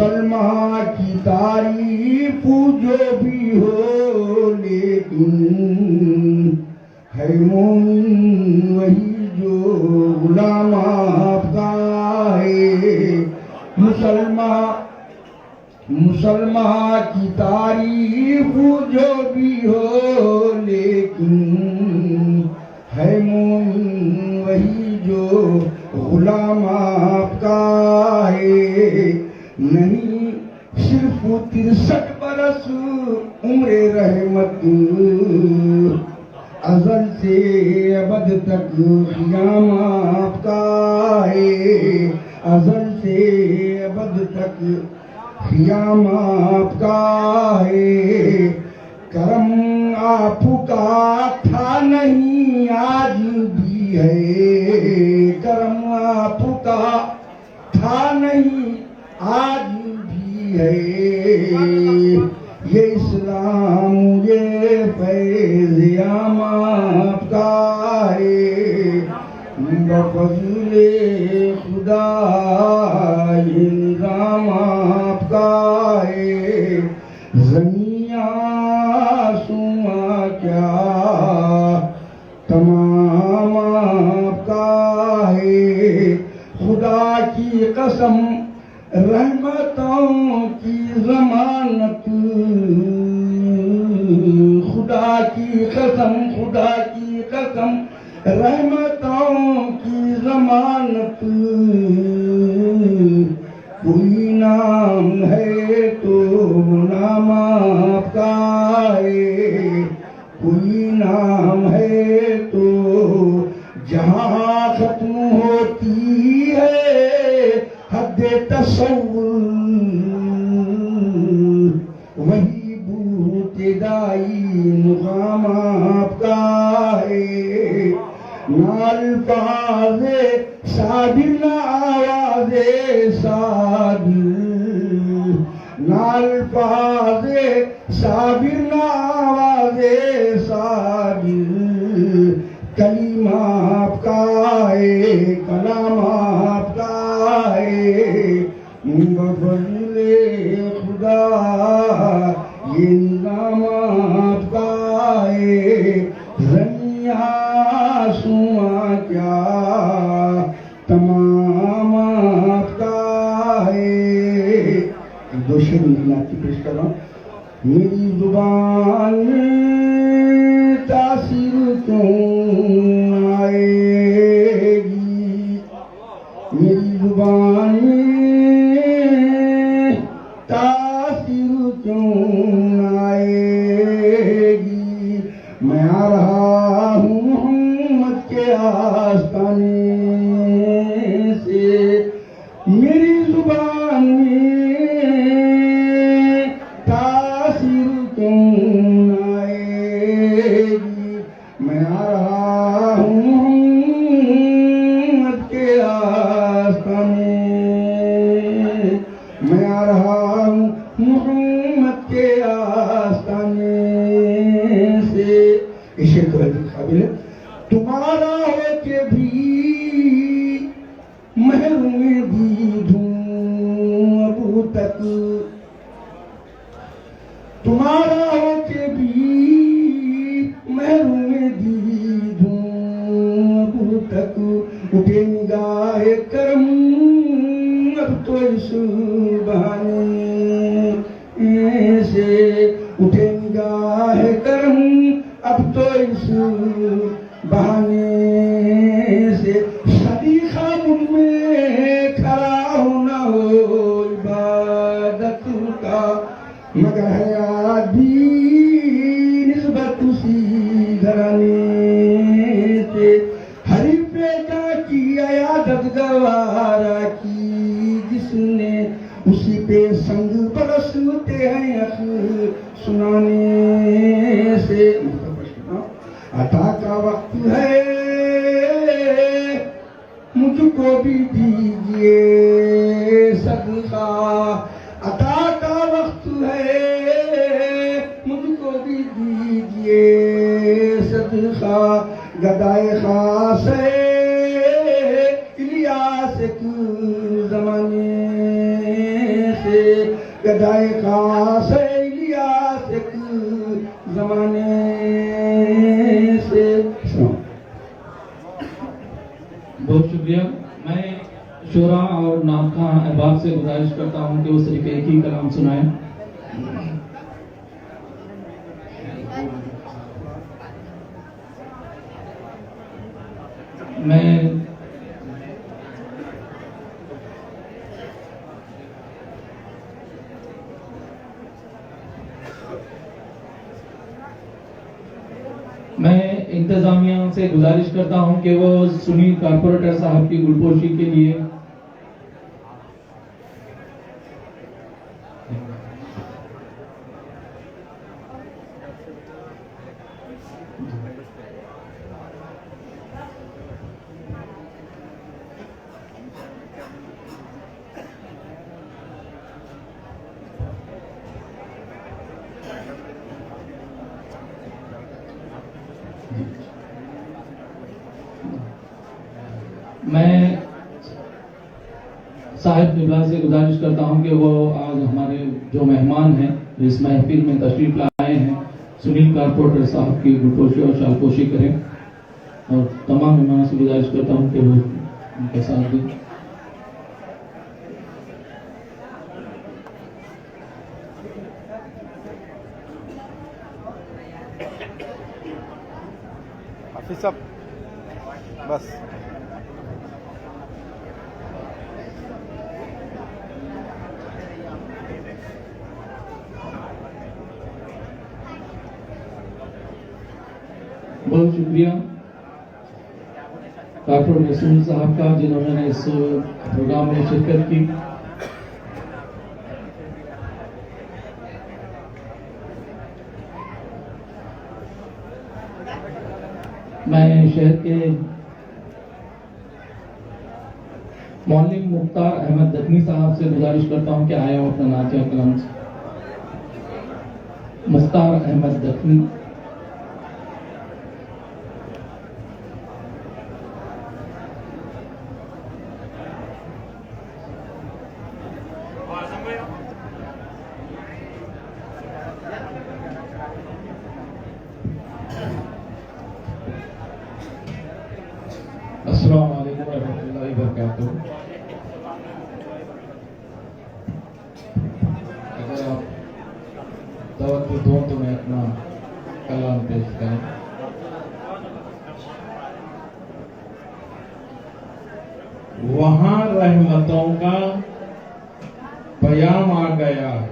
مسلمان کی تعریف جو بھی ہو لیکن ہے مومن وہی جو غلام آپ کا ہے. مسلمان کی تعریف جو بھی ہو لیکن ہے مومن وہی جو غلام آپ کا ہے. نہیں صرف 63 برس عمر رحمت ازل سے ابد تک قیام آپ کا ہے. ازل سے ابد تک قیام آپ کا ہے. کرم آپ کا تھا نہیں آج بھی ہے. کرم آپ کا تھا نہیں آج بھی ہے. یہ اسلام یہ فیض عام آپ کا ہے. بفضل خدا یہ نظام آپ کا ہے. زمین آسماں کیا تمام آپ کا ہے. خدا کی قسم رحمتوں کی ضمانت. خدا کی قسم رحمتوں کی ضمانت. کوئی نام ہے تو نام آپ کا ہے. کوئی نام ہے تو جہاں ختم ہوتی ہے حد تصور وہی ابتدائی مقام آپ کا ہے. نہ الفاظ صابر نہ آواز صابر. نہ الفاظ صابر نہ آواز صابر. کلمہ آپ کا ہے کلام آپ کا ہے. بفضل خدا یہ نظام آپ کا ہے. زمین آسماں کیا تمام آپ کا ہے. دو شعر نعت پیش کر رہا ہوں. میری زبان میں تاثیر کیوں آئے گی. میری زبان میں تاثیر کیوں آئے گی. میں آ رہا ہوں محمد کے آستانے سے. میری زبان میں تاثیر کیوں آئے گی. میں آ رہا ہوں محمد کے آستانے. میں آ رہا ہوں محمد کے آستانے سے. شعر تو قابل ہے. تمہارا ہو کے بھی محروم دید ہوں اب تک. تمہارا ہو کے بھی محروم دید ہوں اب تک. اٹھے نگاہ کرم اب تو اس بہانے سے. اٹھے نگاہ کرم اب تو اس بہانے سے. صدی خامن میں کھڑا ہونا ہو عبادت کا مگر حیات بھی نسبت اسی گھرانے سے. حریف جا کی عیادت گوارا کی جس نے اسی پہ سنگ برستے ہیں اخ سنانے سے. عطا کا وقت ہے مجھ کو بھی دیجئے صدقہ. عطا کا وقت ہے مجھ کو بھی دیجئے صدقہ. گدائے خاص ہے الیاس ایک زمانے سے. گدائے خاص الیاس ایک زمانے سے. بہت شکریہ. میں شعراء اور ناخواں احباب سے گزارش کرتا ہوں کہ وہ صرف ایک ہی کلام سنائیں. میں انتظامیہ سے گزارش کرتا ہوں کہ وہ سنیل کارپوریٹر صاحب کی گلپوشی کے لیے میں صاحب قبلہ سے گزارش کرتا ہوں کہ وہ آج ہمارے جو مہمان ہیں اس محفل میں تشریف لائے ہیں سنیل کارپوریٹر صاحب کی گلپوشی اور شالپوشی کریں اور تمام مہمانوں سے گزارش کرتا ہوں کہ وہ ان کے ساتھ دیں. حافظ صاحب بس بہت شکریہ ڈاکٹر رسول صاحب کا جنہوں نے اس پروگرام میں شرکت کی. میں شہر کے معلم مختار احمد دکنی صاحب سے گزارش کرتا ہوں کہ آئے اور اپنا نعتیہ کلام. مختار احمد دکنی. السلام علیکم ورحمۃ اللہ وبرکاتہ. اگر آپ توجہ دو تو میں اپنا کلام پیش کروں. وہاں رحمتوں کا پیام آ گیا ہے.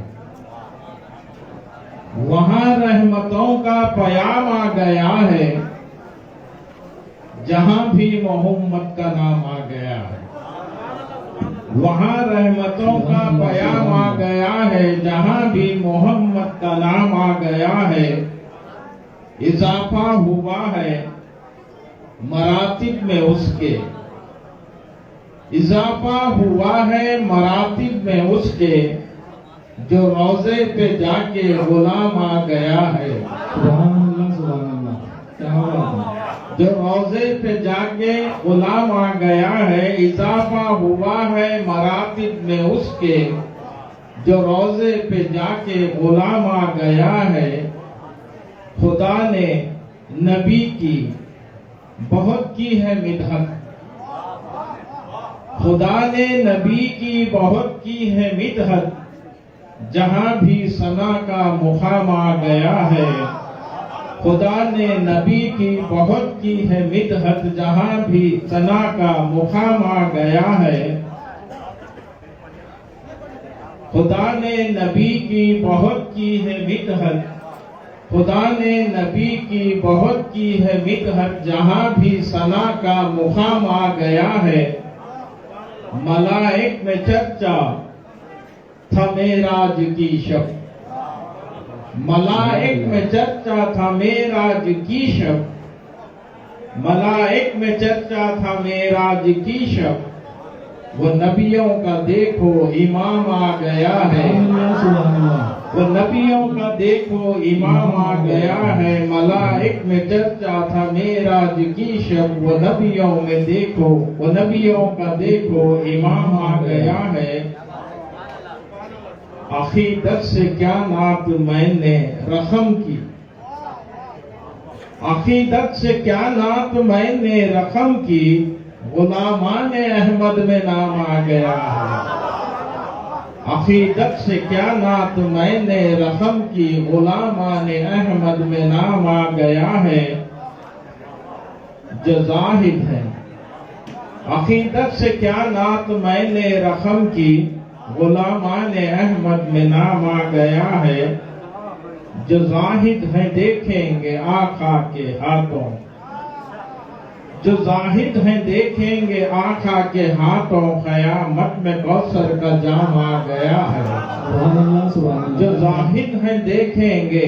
وہاں رحمتوں کا پیام آ گیا ہے جہاں بھی محمد کا نام آ گیا ہے. وہاں رحمتوں کا پیام آ گیا ہے جہاں بھی محمد کا نام آ گیا ہے. اضافہ ہوا ہے مراتب میں اس کے. اضافہ ہوا ہے مراتب میں اس کے جو روضے پہ جا کے غلام آ گیا ہے. سبحان اللہ سبحان اللہ. کیا بات ہے. جو روضے پہ جا کے غلام آ گیا ہے. اضافہ ہوا ہے مراتب میں اس کے جو روضے پہ جا کے غلام آ گیا ہے. خدا نے نبی کی بہت کی ہے مدحت. خدا نے نبی کی بہت کی ہے مدحت جہاں بھی ثنا کا مقام آ گیا ہے. خدا نے نبی کی بہت کی ہے مدحت جہاں بھی ثنا کا مقام آ گیا ہے. خدا نے نبی کی بہت کی ہے مدحت. خدا نے نبی کی بہت کی ہے مدحت جہاں بھی ثنا کا مقام آ گیا ہے. ملائک میں چرچا تھا معراج کی شب. ملائک میں چرچا تھا معراج کی شب. ملائک میں چرچا تھا معراج کی شب. وہ نبیوں کا دیکھو امام آ گیا ہے. وہ نبیوں کا دیکھو امام آ گیا ہے. ملائک میں چرچا تھا معراج کی شب. وہ نبیوں میں دیکھو وہ نبیوں کا دیکھو امام آ گیا ہے. عقیدت سے کیا نعت میں نے رقم کی، عقیدت سے کیا نعت میں نے رقم کی، غلامان احمد میں نام آ گیا ہے۔ عقیدت سے کیا نعت میں نے رقم کی، غلامان احمد میں نام آ گیا ہے، جو زاہد ہے۔ عقیدت سے کیا نعت میں نے رقم کی، غلامان احمد میں نام آ گیا ہے، جو زاہد ہیں دیکھیں گے آقا کے ہاتھوں، جو زاہد ہیں دیکھیں گے آقا کے ہاتھوں، قیامت میں کوثر کا جام آ گیا ہے۔ جو زاہد ہیں دیکھیں گے،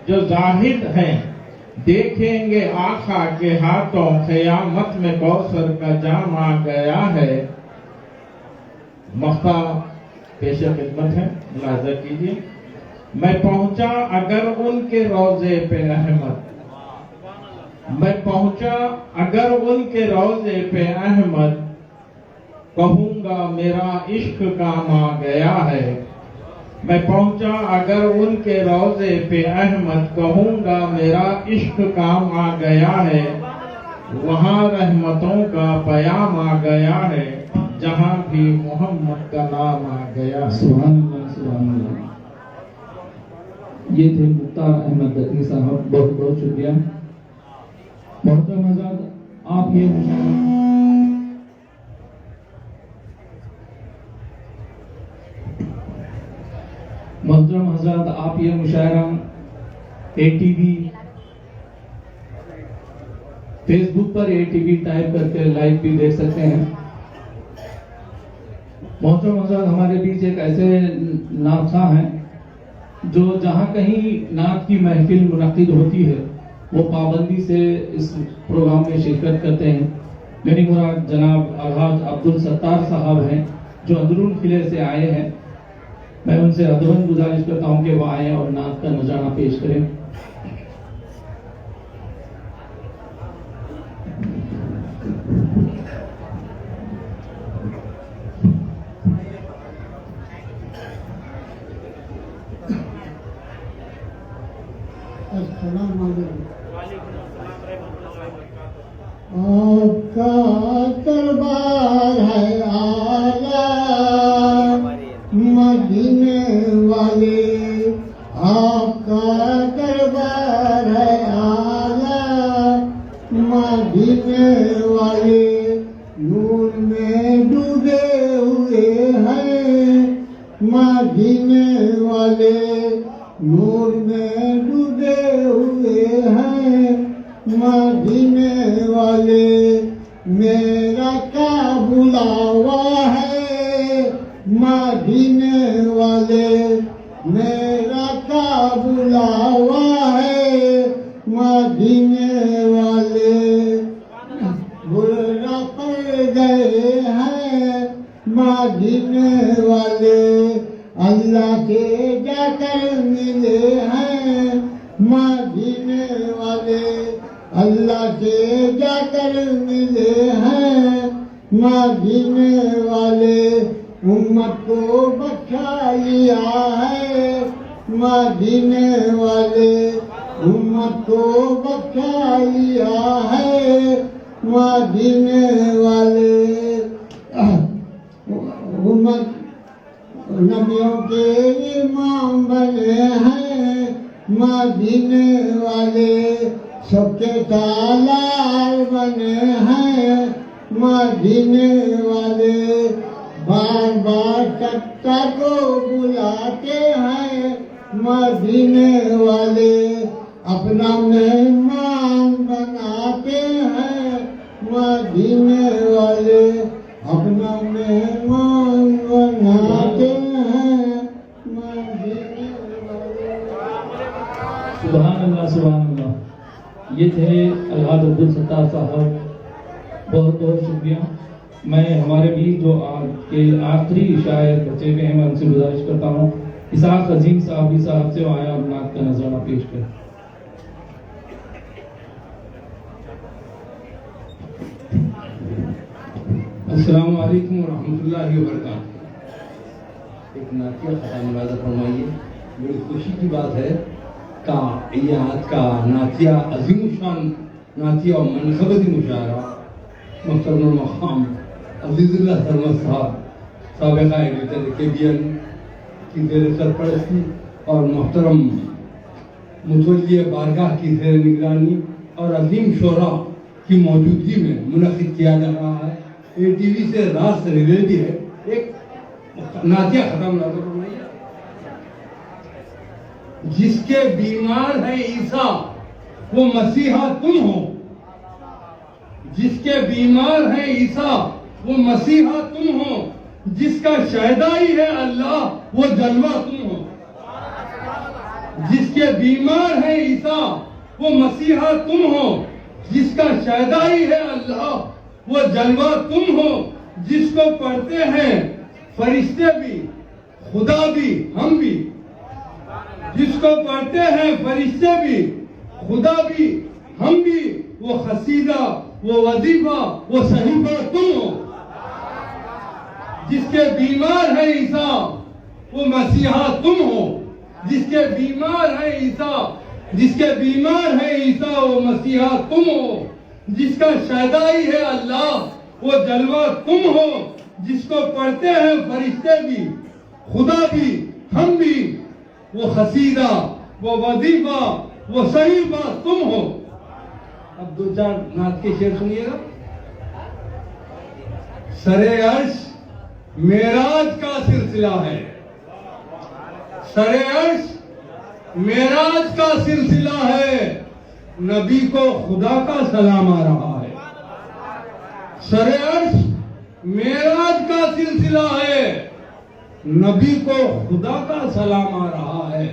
جو زاہد ہیں دیکھیں گے آقا کے ہاتھوں، قیامت میں کوثر کا جام آ گیا ہے۔ مقطع پیش خدمت ہے، ملاحظہ کیجیے۔ میں پہنچا اگر ان کے روضے پہ احمد، میں پہنچا اگر ان کے روضے پہ احمد، کہوں گا میرا عشق کام آ گیا ہے۔ میں پہنچا اگر ان کے روضے پہ احمد، کہوں گا میرا عشق کام آ گیا ہے۔ وہاں رحمتوں کا پیام آ گیا ہے، جہاں بھی محمد کا نام آ گیا ہے۔ سبحان اللہ، سبحان اللہ۔ یہ تھے مختار احمد دکنی صاحب، بہت بہت شکریہ۔ محترم حضرات، آپ یہ محترم حضرات آپ یہ مشاعرہ ATV فیس بک پر ATV ٹائپ کر کے لائیو بھی دیکھ سکتے ہیں۔ محترم حضرات، ہمارے بیچ ایک ایسے نعت خواں ہیں جو جہاں کہیں نعت کی محفل منعقد ہوتی ہے وہ پابندی سے اس پروگرام میں شرکت کرتے ہیں۔ میری مراد جناب الحاج عبدالستار صاحب ہیں جو اندرون قلعے سے آئے ہیں۔ میں ان سے ادباً گزارش کرتا ہوں کہ وہ آئیں اور نعت کا نذرانہ پیش کریں۔ السلام علیکم۔ آپ کا دربار ہے اعلیٰ مدینے والے، آپ کا دربار ہے اعلیٰ مدینے والے، نور میں ڈوبے ہوئے ہیں مدینے والے، نور میں ڈوبے ہوئے ہیں مدینے والے، میرا کیا بلاوا ہے مدینے والے، میرا کیا بلاوا ہے مدینے والے، برا پڑ گئے ہیں مدینے والے، اللہ کے جا کر ملے ہیں مدینے والے، اللہ کے جا کر ملے ہیں مدینے والے، امت کو بخشا لیا ہے مدینے والے، امت کو بخشا لیا ہے مدینے والے، امت نبیوں کے امام بنے ہیں مدینے والے، سب کے تالار بنے ہیں مدینے والے، بار بار ستا کو بلاتے ہیں مدینے والے، اپنا مہمان بناتے ہیں مدینے والے، اپنا مہمان بناتے ہیں مدینے والے۔ سبحان اللہ، سبحان اللہ۔ یہ تھے الحاج عبدالستار صاحب، بہت بہت شکریہ۔ میں ہمارے بھی جو آج کے آخری شاعر بچے ہوئے ہیں میں ان سے گزارش کرتا ہوں اسحاق عظیم صاحب سے آئے اور نعت کا نذرانہ پیش کریں۔ السلام علیکم ورحمۃ اللہ وبرکاتہ۔ ایک نعتیہ خطا ملاحظہ فرمائیے. بڑی خوشی کی بات ہے کہ یہ آج کا نعتیہ عظیم الشان نعتیہ اور منقبتی مشاعرہ محترم المقام عزیز اللہ سرمد صاحب سابقہ ایڈیٹر KBN کی زیر سرپرستی اور محترم متولی بارگاہ کی زیر نگرانی اور عظیم شعراء کی موجودگی میں منعقد کیا جا رہا ہے. ATV سے راست ریلیٹی ہے. ایک نعتیہ ختم نہ فرمائیے. جس کے بیمار ہیں عیسیٰ وہ مسیحا تم ہو. جس کے بیمار ہیں عیسیٰ وہ مسیحا تم ہو. جس کا شہدائی ہے اللہ وہ جلوہ تم ہو. جس کے بیمار ہیں عیسیٰ وہ مسیحا تم ہو. جس کا شہدائی ہے اللہ وہ جلوہ تم ہو. جس کو پڑھتے ہیں فرشتے بھی خدا بھی ہم بھی. جس کو پڑھتے ہیں فرشتے بھی خدا بھی ہم بھی. وہ قصیدہ وہ وظیفہ وہ صحیفہ تم ہو. جس کے بیمار ہے عیسیٰ وہ مسیحا تم ہو. جس کے بیمار ہے عیسیٰ جس کے بیمار ہے عیسیٰ وہ مسیحا تم ہو. جس کا شہدائی ہے اللہ وہ جلوہ تم ہو. جس کو پڑھتے ہیں فرشتے بھی خدا بھی ہم بھی. وہ قصیدہ وہ وظیفہ وہ صحیفہ تم ہو. اب دو چار نعت کے شعر سنیے گا. سرے عرش معراج کا سلسلہ ہے. سرے عرش معراج کا سلسلہ ہے. نبی کو خدا کا سلام آ رہا ہے. سرے عرش معراج کا سلسلہ ہے. نبی کو خدا کا سلام آ رہا ہے.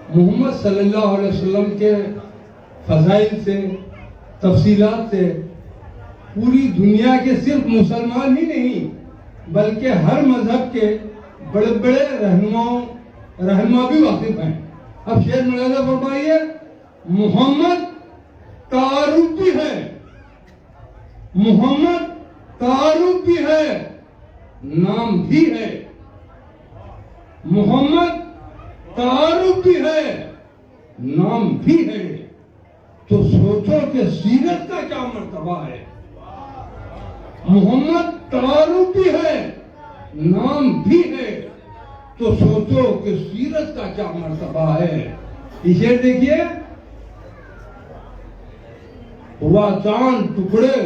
محمد صلی اللہ علیہ وسلم کے فضائل سے تفصیلات سے پوری دنیا کے صرف مسلمان ہی نہیں بلکہ ہر مذہب کے بڑے بڑے رہنما بھی واقف ہیں. اب شعر ملاحظہ فرمائیے. محمد تعارف بھی ہے. محمد تعارف بھی ہے نام بھی ہے. محمد تعارف بھی ہے نام بھی ہے. تو سوچو کہ سیرت کا کیا مرتبہ ہے. محمد تعارف بھی ہے نام بھی ہے. تو سوچو کہ سیرت کا کیا مرتبہ ہے. یہ شعر دیکھیے. ہوا چاند ٹکڑے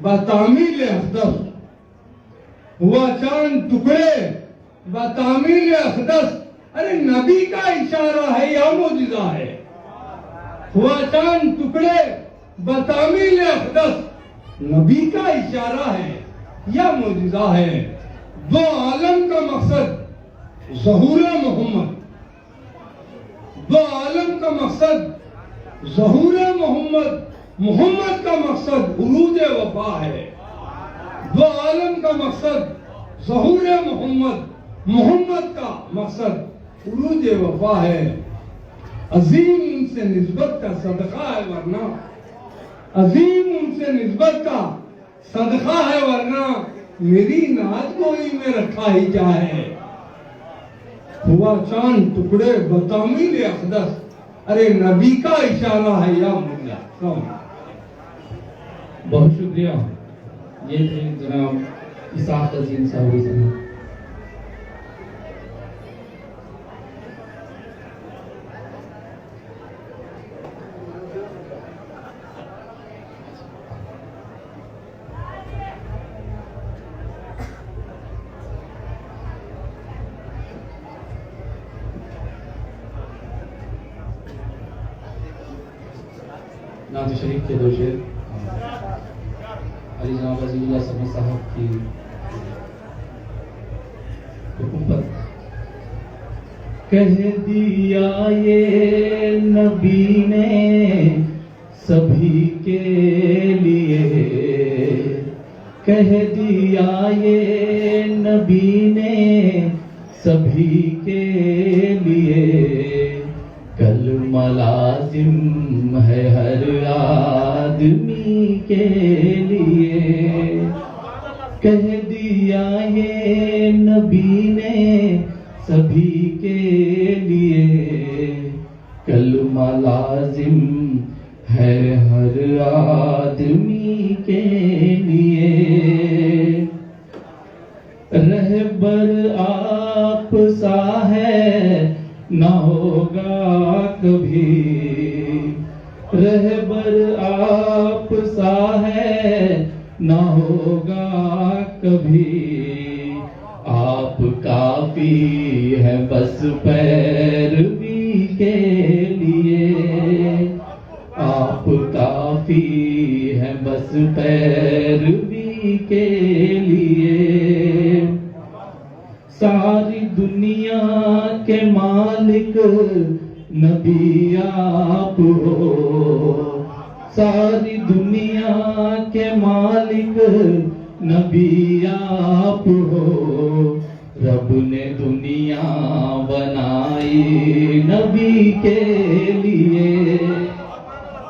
بتعمیل اقدس. ہوا چاند ٹکڑے بتعمیل اقدس. ارے نبی کا اشارہ ہے یا معجزہ ہے. ہوا چاند ٹکڑے بتعمیل اقدس. نبی کا اشارہ ہے یا معجزہ ہے. دو عالم کا مقصد ظہور محمد. دو عالم کا مقصد ظہور محمد. محمد کا مقصد عروج وفا ہے. دو عالم کا مقصد ظہور محمد. محمد کا مقصد عروج وفا ہے. عظیم ان سے نسبت کا صدقہ ہے ورنہ. عظیم ان سے نسبت کا صدقہ ہے ورنہ میری ناز گوئی میں رکھا ہی کیا ہے. ہوا چاند ٹکڑے بتعمیل اقدس. ارے نبی کا اشارہ ہے یا معجزہ. بہت شکریہ. یہ تھے جناب اسحاق عظیم صاحب. نعت شریف کے دو شعر علی جناب عزیز اللہ سرمد صاحب کی حکم پر. کہہ دیا یہ نبی نے سبھی کے لیے. کہہ دیا یہ نبی نے سبھی کے لیے. کلمہ لازم ہے ہر آدمی کے لیے. کہہ دیا یہ نبی نے سبھی کے لیے، کلمہ لازم ہے ہر آدمی کے لیے، رہبر آپ سا ہے نہ ہوگا کبھی، رہبر آپ سا ہے نہ ہوگا کبھی، آپ کافی ہے بس پیروی کے لیے، آپ کافی ہے بس پیروی کے لیے، ساری دنیا کے مالک نبی آپ ہو، ساری دنیا کے مالک نبی آپ ہو، رب نے دنیا بنائی نبی کے لیے،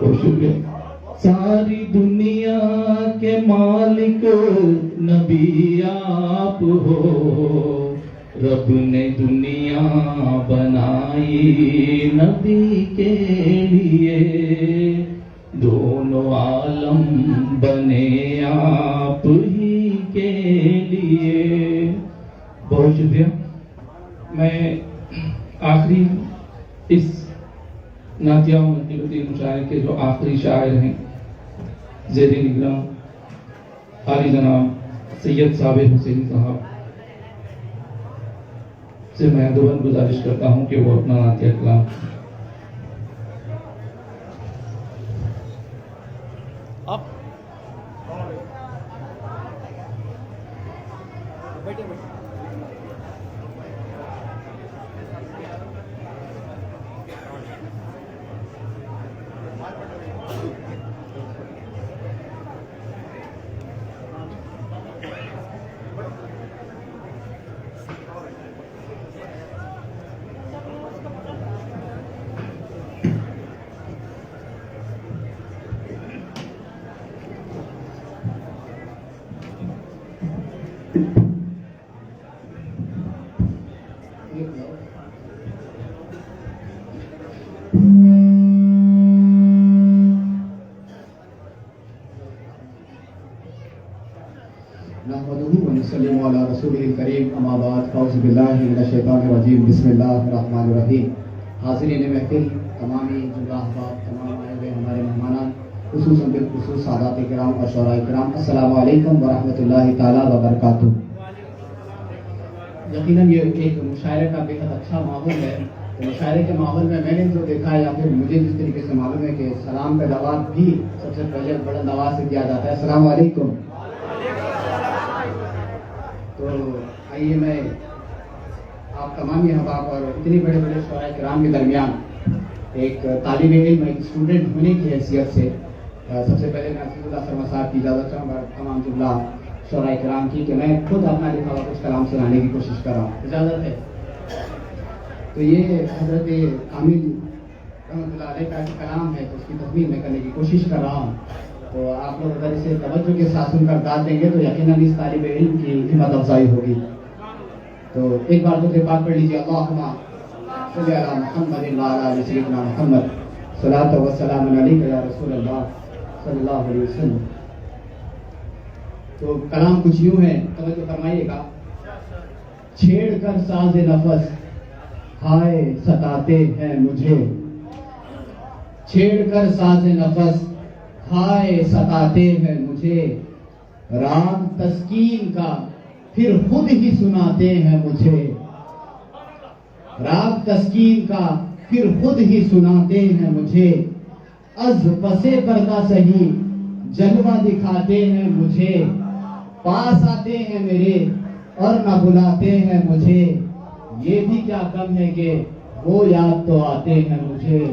بہت شکریہ، ساری دنیا کے مالک نبی آپ ہو، رب نے دنیا بنائی نبی کے لیے، دونوں عالم بنے آپ ہی کے لیے۔ بہت شکریہ۔ میں آخری اس نعتیہ و منقبتی مشاعرے کے جو آخری شاعر ہیں زیر نگراں عالی جناب سید صابر حسینی صاحب سے میں ادباً گزارش کرتا ہوں کہ وہ اپنا نعتیہ کلام اما بعد اعوذ باللہ من الشیطان الرجیم بسم اللہ الرحمن الرحیم۔ حاضرین محفل، تمامی جملہ احباب، تمام آئے ہوئے ہمارے مہمانان، خصوصاً بالخصوص سادات کرام اور شعراء کرام، السلام علیکم ورحمۃ اللہ تعالیٰ وبرکاتہ۔ یقیناً یہ ایک مشاعرے کا بے حد اچھا ماحول ہے۔ مشاعرے کے ماحول میں نے جو دیکھا ہے یا پھر مجھے جس طریقے سے معلوم ہے کہ سلام کا جواب بھی سب سے پہلے بلند آواز سے دیا جاتا ہے، السلام علیکم۔ تو آئیے میں آپ تمامی احباب اور اتنے بڑے بڑے شعراء کرام کے درمیان ایک طالب علم، ایک اسٹوڈنٹ ہونے کی حیثیت سے سب سے پہلے میں عزیز اللہ سرما صاحب کی اجازت چاہوں گا تمام جملہ شعراء کرام کی کہ میں خود اپنا لکھا ہوا کچھ کلام سنانے کی کوشش کر رہا ہوں، اجازت ہے؟ تو یہ حضرت کامل رحمۃ اللہ علیہ کا کلام ہے، تو اس کی تکمیل میں کرنے کی کوشش کر رہا ہوں۔ تو آپ لوگ اگر اسے توجہ کے ساتھ سن کر داد دیں گے تو یقیناً اس طالب علم کی ہمت افزائی ہوگی۔ تو ایک بار تو پاک پڑھ لیجیے، اللہم صلی علی محمد وعلی آل سیدنا محمد، صلاۃ و سلام علیک یا رسول اللہ صلی اللہ علیہ وسلم۔ تو کلام کچھ یوں ہے، توجہ فرمائیے گا۔ چھیڑ کر ساز نفس ہائے ستاتے ہیں مجھے، چھیڑ کر ساز نفس ہائے ستاتے ہیں مجھے، راگ تسکین کا پھر خود ہی سناتے ہیں مجھے، راگ تسکین کا پھر خود ہی سناتے ہیں مجھے، از پسے پردہ سہی جلوہ دکھاتے ہیں مجھے، پاس آتے ہیں میرے اور نہ بلاتے ہیں مجھے، یہ بھی کیا کم ہے کہ وہ یاد تو آتے ہیں مجھے۔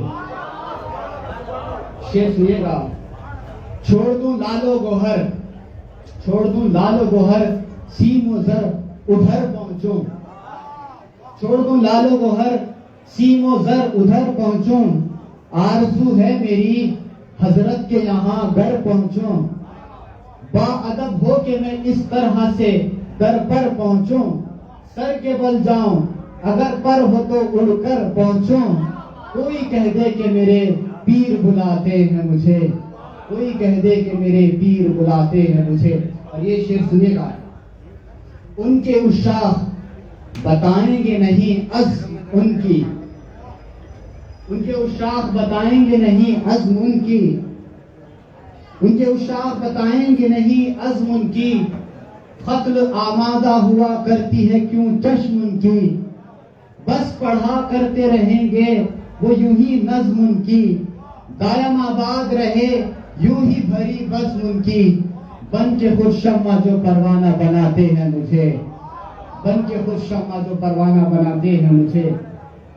شعر سنیے گا۔ چھوڑ دوں لالو گوہر، چھوڑ دوں لالو گوہر، سیم و زر ادھر پہنچوں، چھوڑ دوں لالو گوہر، سیم و زر ادھر پہنچوں، آرزو ہے میری حضرت کے یہاں گھر پہنچوں، با ادب ہو کہ میں اس طرح سے در پر پہنچوں، سر کے بل جاؤں اگر پر ہو تو اڑ کر پہنچوں، کوئی کہہ دے کہ میرے پیر بلاتے ہیں مجھے، کوئی کہہ دے کہ میرے پیر بلاتے ہیں مجھے۔ اور یہ شعر سنیے گا، ان کے عشاق بتائیں گے نہیں عزم ان کی، ان کے عشاق بتائیں گے نہیں عزم ان کی، ان کے عشاق بتائیں گے نہیں عزم ان کی، قتل آمادہ ہوا کرتی ہے کیوں چشم ان کی، بس پڑھا کرتے رہیں گے وہ یوں ہی نظم ان کی، دائم آباد رہے یوں ہی بھری بزم ان کی، بن کے خود شمع جو پروانہ بناتے ہیں مجھے، بن کے خود شمع جو پروانہ بناتے ہیں مجھے۔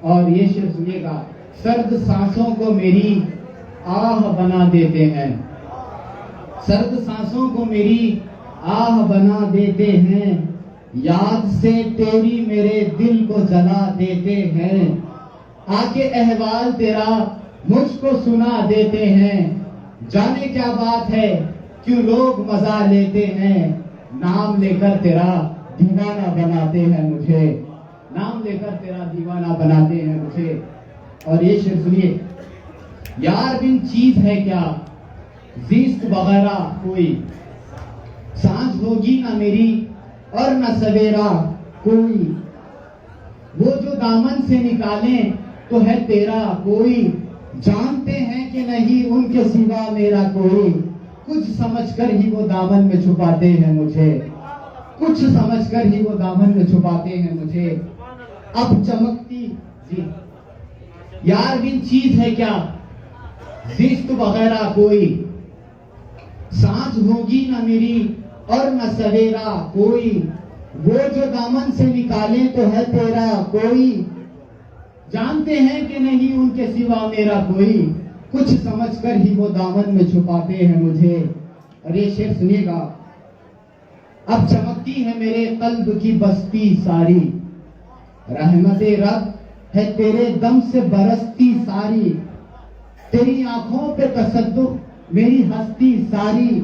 اور یہ شعر سنیے گا، سرد سانسوں کو میری آہ بنا دیتے ہیں، سرد سانسوں کو میری آہ بنا دیتے ہیں، یاد سے تیری میرے دل کو جلا دیتے ہیں، آ کے احوال تیرا مجھ کو سنا دیتے ہیں، جانے کیا بات ہے کیوں لوگ مزہ لیتے ہیں، نام لے کر تیرا دیوانہ بناتے ہیں مجھے، نام لے کر تیرا دیوانہ بناتے ہیں مجھے۔ اور یہ شعر سنیے، یار بن چیز ہے کیا زیست وغیرہ کوئی، سانجھ ہوگی نہ میری اور نہ سویرا کوئی، وہ جو دامن سے نکالیں تو ہے تیرا کوئی، جانتے ہیں کہ نہیں ان کے سوا میرا کوئی، کچھ سمجھ کر ہی وہ دامن میں چھپاتے ہیں مجھے، کچھ سمجھ کر ہی وہ دامن میں چھپاتے ہیں مجھے۔ اب چمکتی جی یار بن چیز ہے کیا زیست وغیرہ کوئی، سانجھ ہوگی نہ میری اور نہ سویرا کوئی، وہ جو دامن سے نکالے تو ہے تیرا کوئی، جانتے ہیں کہ نہیں ان کے سوا میرا کوئی، کچھ سمجھ کر ہی وہ دامن میں چھپاتے ہیں مجھے۔ اور یہ شعر سنیے گا، اب چمکتی ہے میرے قلب کی بستی ساری، رحمت رب ہے تیرے دم سے برستی ساری، تیری آنکھوں پہ تصدق میری ہستی ساری،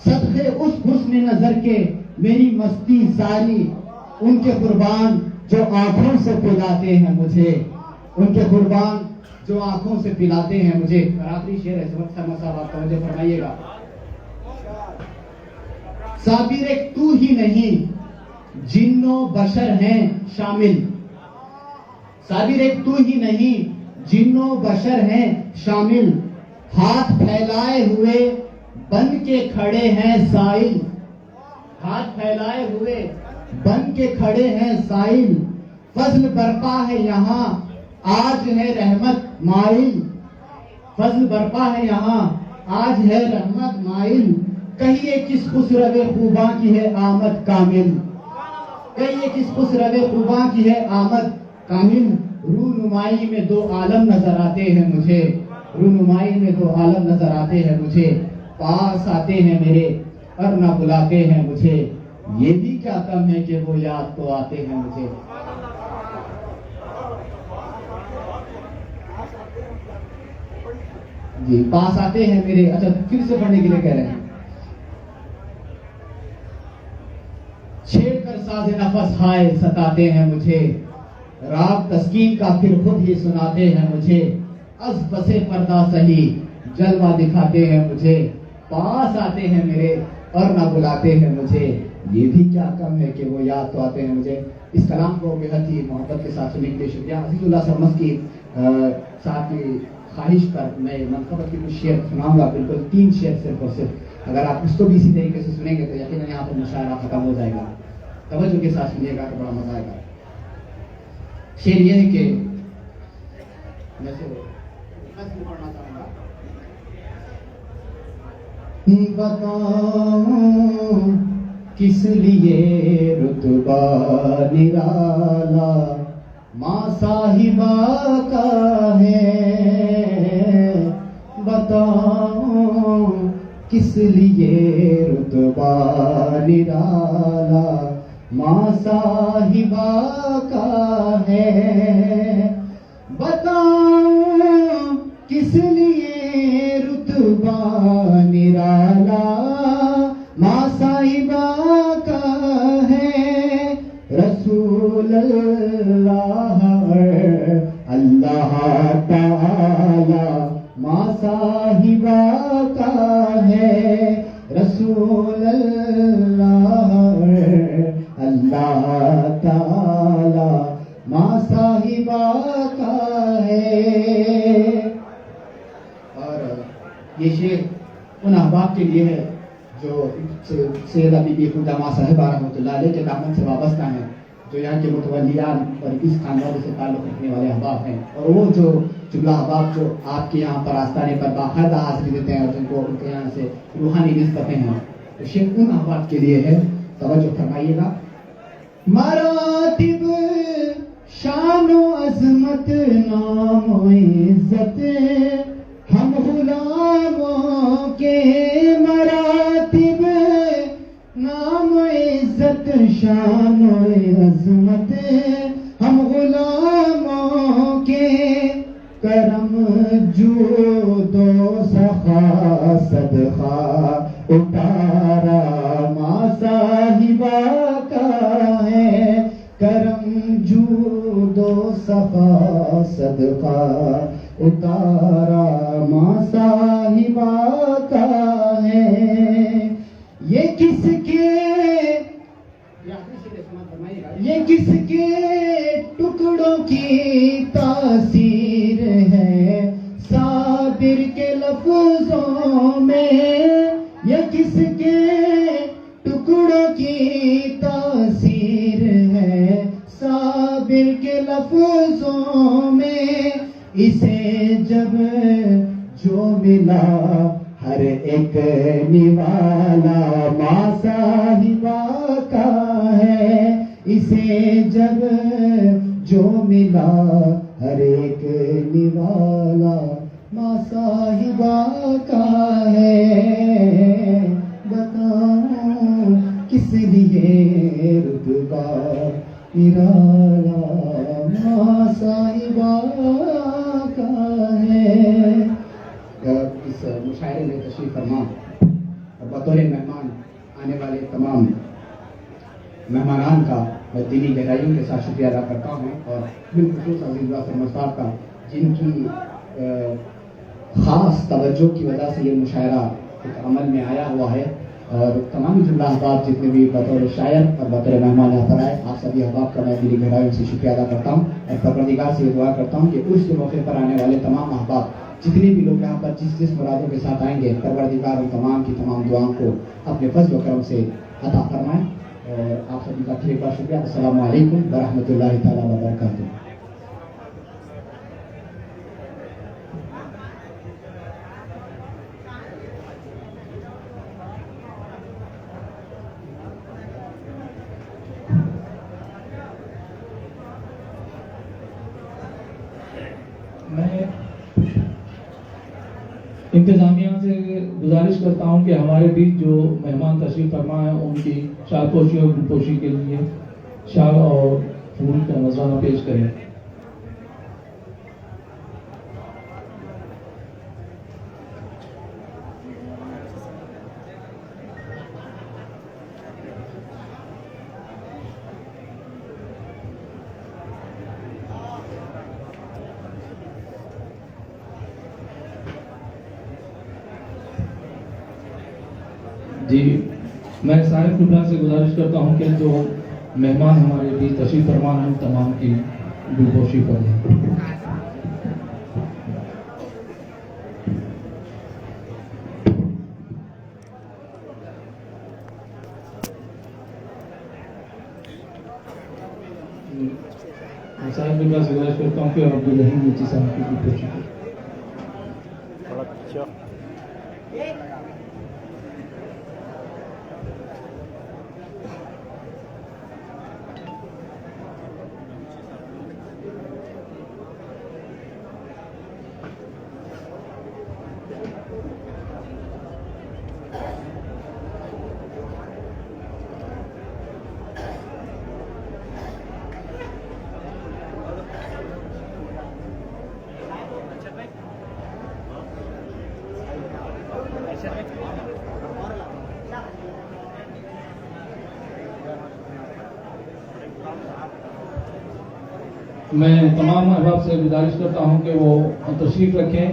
صدقے اس حسن نظر کے میری مستی ساری، ان کے قربان جو آنکھوں سے پلاتے ہیں مجھے، ان کے قربان جو آنکھوں سے پلاتے ہیں مجھے۔ آخری شعر ہے، صاحب آپ توجہ فرمائیے گا، صابر ایک تو ہی نہیں جن و بشر ہیں شامل، صابر ایک تو ہی نہیں جن و بشر ہیں شامل، ہاتھ پھیلائے ہوئے بن کے کھڑے ہیں سائل، ہاتھ پھیلائے ہوئے بن کے کھڑے ہیں سائل، فضل برپا ہے یہاں آج ہے رحمت مائل، فضل برپا ہے یہاں آج ہے رحمت مائل، کہیے کس خسرو خوباں کی ہے آمد کامل، کہیے کس خسرو خوباں کی ہے آمد کامل، رونمائی میں دو عالم نظر آتے ہیں مجھے، رونمائی میں دو عالم نظر آتے ہیں مجھے، پاس آتے ہیں میرے اور نہ بلاتے ہیں مجھے، یہ بھی کیا کم ہے کہ وہ یاد تو آتے ہیں مجھے۔ جی پاس آتے ہیں میرے، اچھا پھر سے پڑھنے کے لیے کہہ رہے ہیں، چھیڑ کر ساز نفس ہائے ستاتے ہیں مجھے، راگ تسکین کا پھر خود ہی سناتے ہیں مجھے، از پسے پردہ سہی جلوہ دکھاتے ہیں مجھے، پاس آتے ہیں میرے اور نہ بلاتے ہیں مجھے، یہ بھی کیا کم ہے کہ وہ یاد تو آتے ہیں مجھے۔ اس کلام کو بہت ہی محبت کے ساتھ سننے کے لیے شکریہ۔ عزیز اللہ سرمس کی صاحب کی خواہش پر میں منقبت کی کچھ شعر سناؤں گا، بالکل 3 شعر صرف اور صرف، اگر آپ اس کو بھی اسی طریقے سے سنیں گے تو یقیناً یہاں پر مشاعرہ ختم ہو جائے گا، توجہ کے ساتھ سنیے گا تو بڑا مزہ آئے گا۔ شعر یہ ہے کہ میں سے پڑھنا چاہوں گا، بتاؤں کس لیے رتبہ نرالا ماں صاحبہ کا ہے، بتاؤں کس لیے رتبہ نرالا ماں صاحبہ کا ہے، بتاؤں کس لیے رتبہ نرالا ماں صاحبہ کا ہے، رسول اللہ ماں صاحبہ کا ہے رسول اللہ اللہ تعالی ماں صاحبہ کا ہے. اور یہ شعر ان احباب کے لیے ہے جو سیدہ بی بی خدا ماں صاحبہ رحمۃ اللہ علیہ کے دامن سے وابستہ ہیں, جو یہاں کے متولیان اور اس خاندان سے تعلق رکھنے والے احباب ہیں, اور وہ جو جملہ احباب جو آپ کے یہاں پر آستانے پر باقاعدہ حاضری دیتے ہیں اور جن کو ان کے یہاں سے روحانی نسبتیں ہیں, تو شعر ان احباب کے لیے ہے. توجہ فرمائیے گا. مراتب شان و عظمت نام و عزت ہم غلاموں کے, مراتب نام و عزت شان و عظمت ہم غلاموں کے, کرم جود و سخا صدقہ اتارا ماں صاحبہ کا ہے, کرم جود و سخا صدقہ اتارا ماں صاحبہ کا ہے. یہ کس کے ٹکڑوں کی تاثیر ہے صابر کے لفظوں میں, یہ کس کے ٹکڑوں کی تاثیر ہے صابر کے لفظوں میں, اسے جب جو ملا ہر ایک نوالا ماں صاحبہ کا ہے, اسے جب جو ملا ہر ایک نوالا ماں صاحبہ کا ہے. بتاؤں کس لیے رتبہ نرالا ماں صاحبہ کا ہے. اس مشاعرے میں تشریف فرما اور بطور مہمان آنے والے تمام مہمانان کا میں دلی گہرائیوں کے ساتھ شکریہ ادا کرتا ہوں, اور بالخصوص عزیز واسر مصطفیٰ کا جن کی خاص توجہ کی وجہ سے یہ مشاعرہ ایک عمل میں آیا ہوا ہے. اور تمام جملہ احباب جتنے بھی بطور شاعر اور بطور مہمان یہاں پر آئے, آپ سبھی احباب کا میں دلی گہرائیوں سے شکریہ ادا کرتا ہوں, اور پروردگار سے یہ دعا کرتا ہوں کہ عرس کے موقع پر آنے والے تمام احباب جتنے بھی لوگ یہاں پر جس مرادوں کے ساتھ آئیں گے, پروردگار ان تمام کی تمام دعاؤں کو اپنے فضل و کرم سے عطا فرمائیں. اور آپ سبھی کا پھر ایک بار شکریہ. السلام علیکم ورحمۃ اللہ تعالیٰ وبرکاتہ. میں انتظامیہ سے گزارش کرتا ہوں کہ ہمارے بیچ جو مہمان تشریف فرما ہیں ان کی شال پوشی اور گل پوشی کے لیے شال اور پھول کا نذرانہ پیش کریں. جی میں صاحب قبلہ سے گزارش کرتا ہوں کہ جو مہمان ہمارے بیچ تشریف فرما ہیں تمام کی گلپوشی کریں. صاحب قبلہ سے گزارش کرتا ہوں کہ عبدالرحیم نیچی صاحب کی گلپوشی کریں. میں تمام احباب سے گزارش کرتا ہوں کہ وہ تشریف رکھیں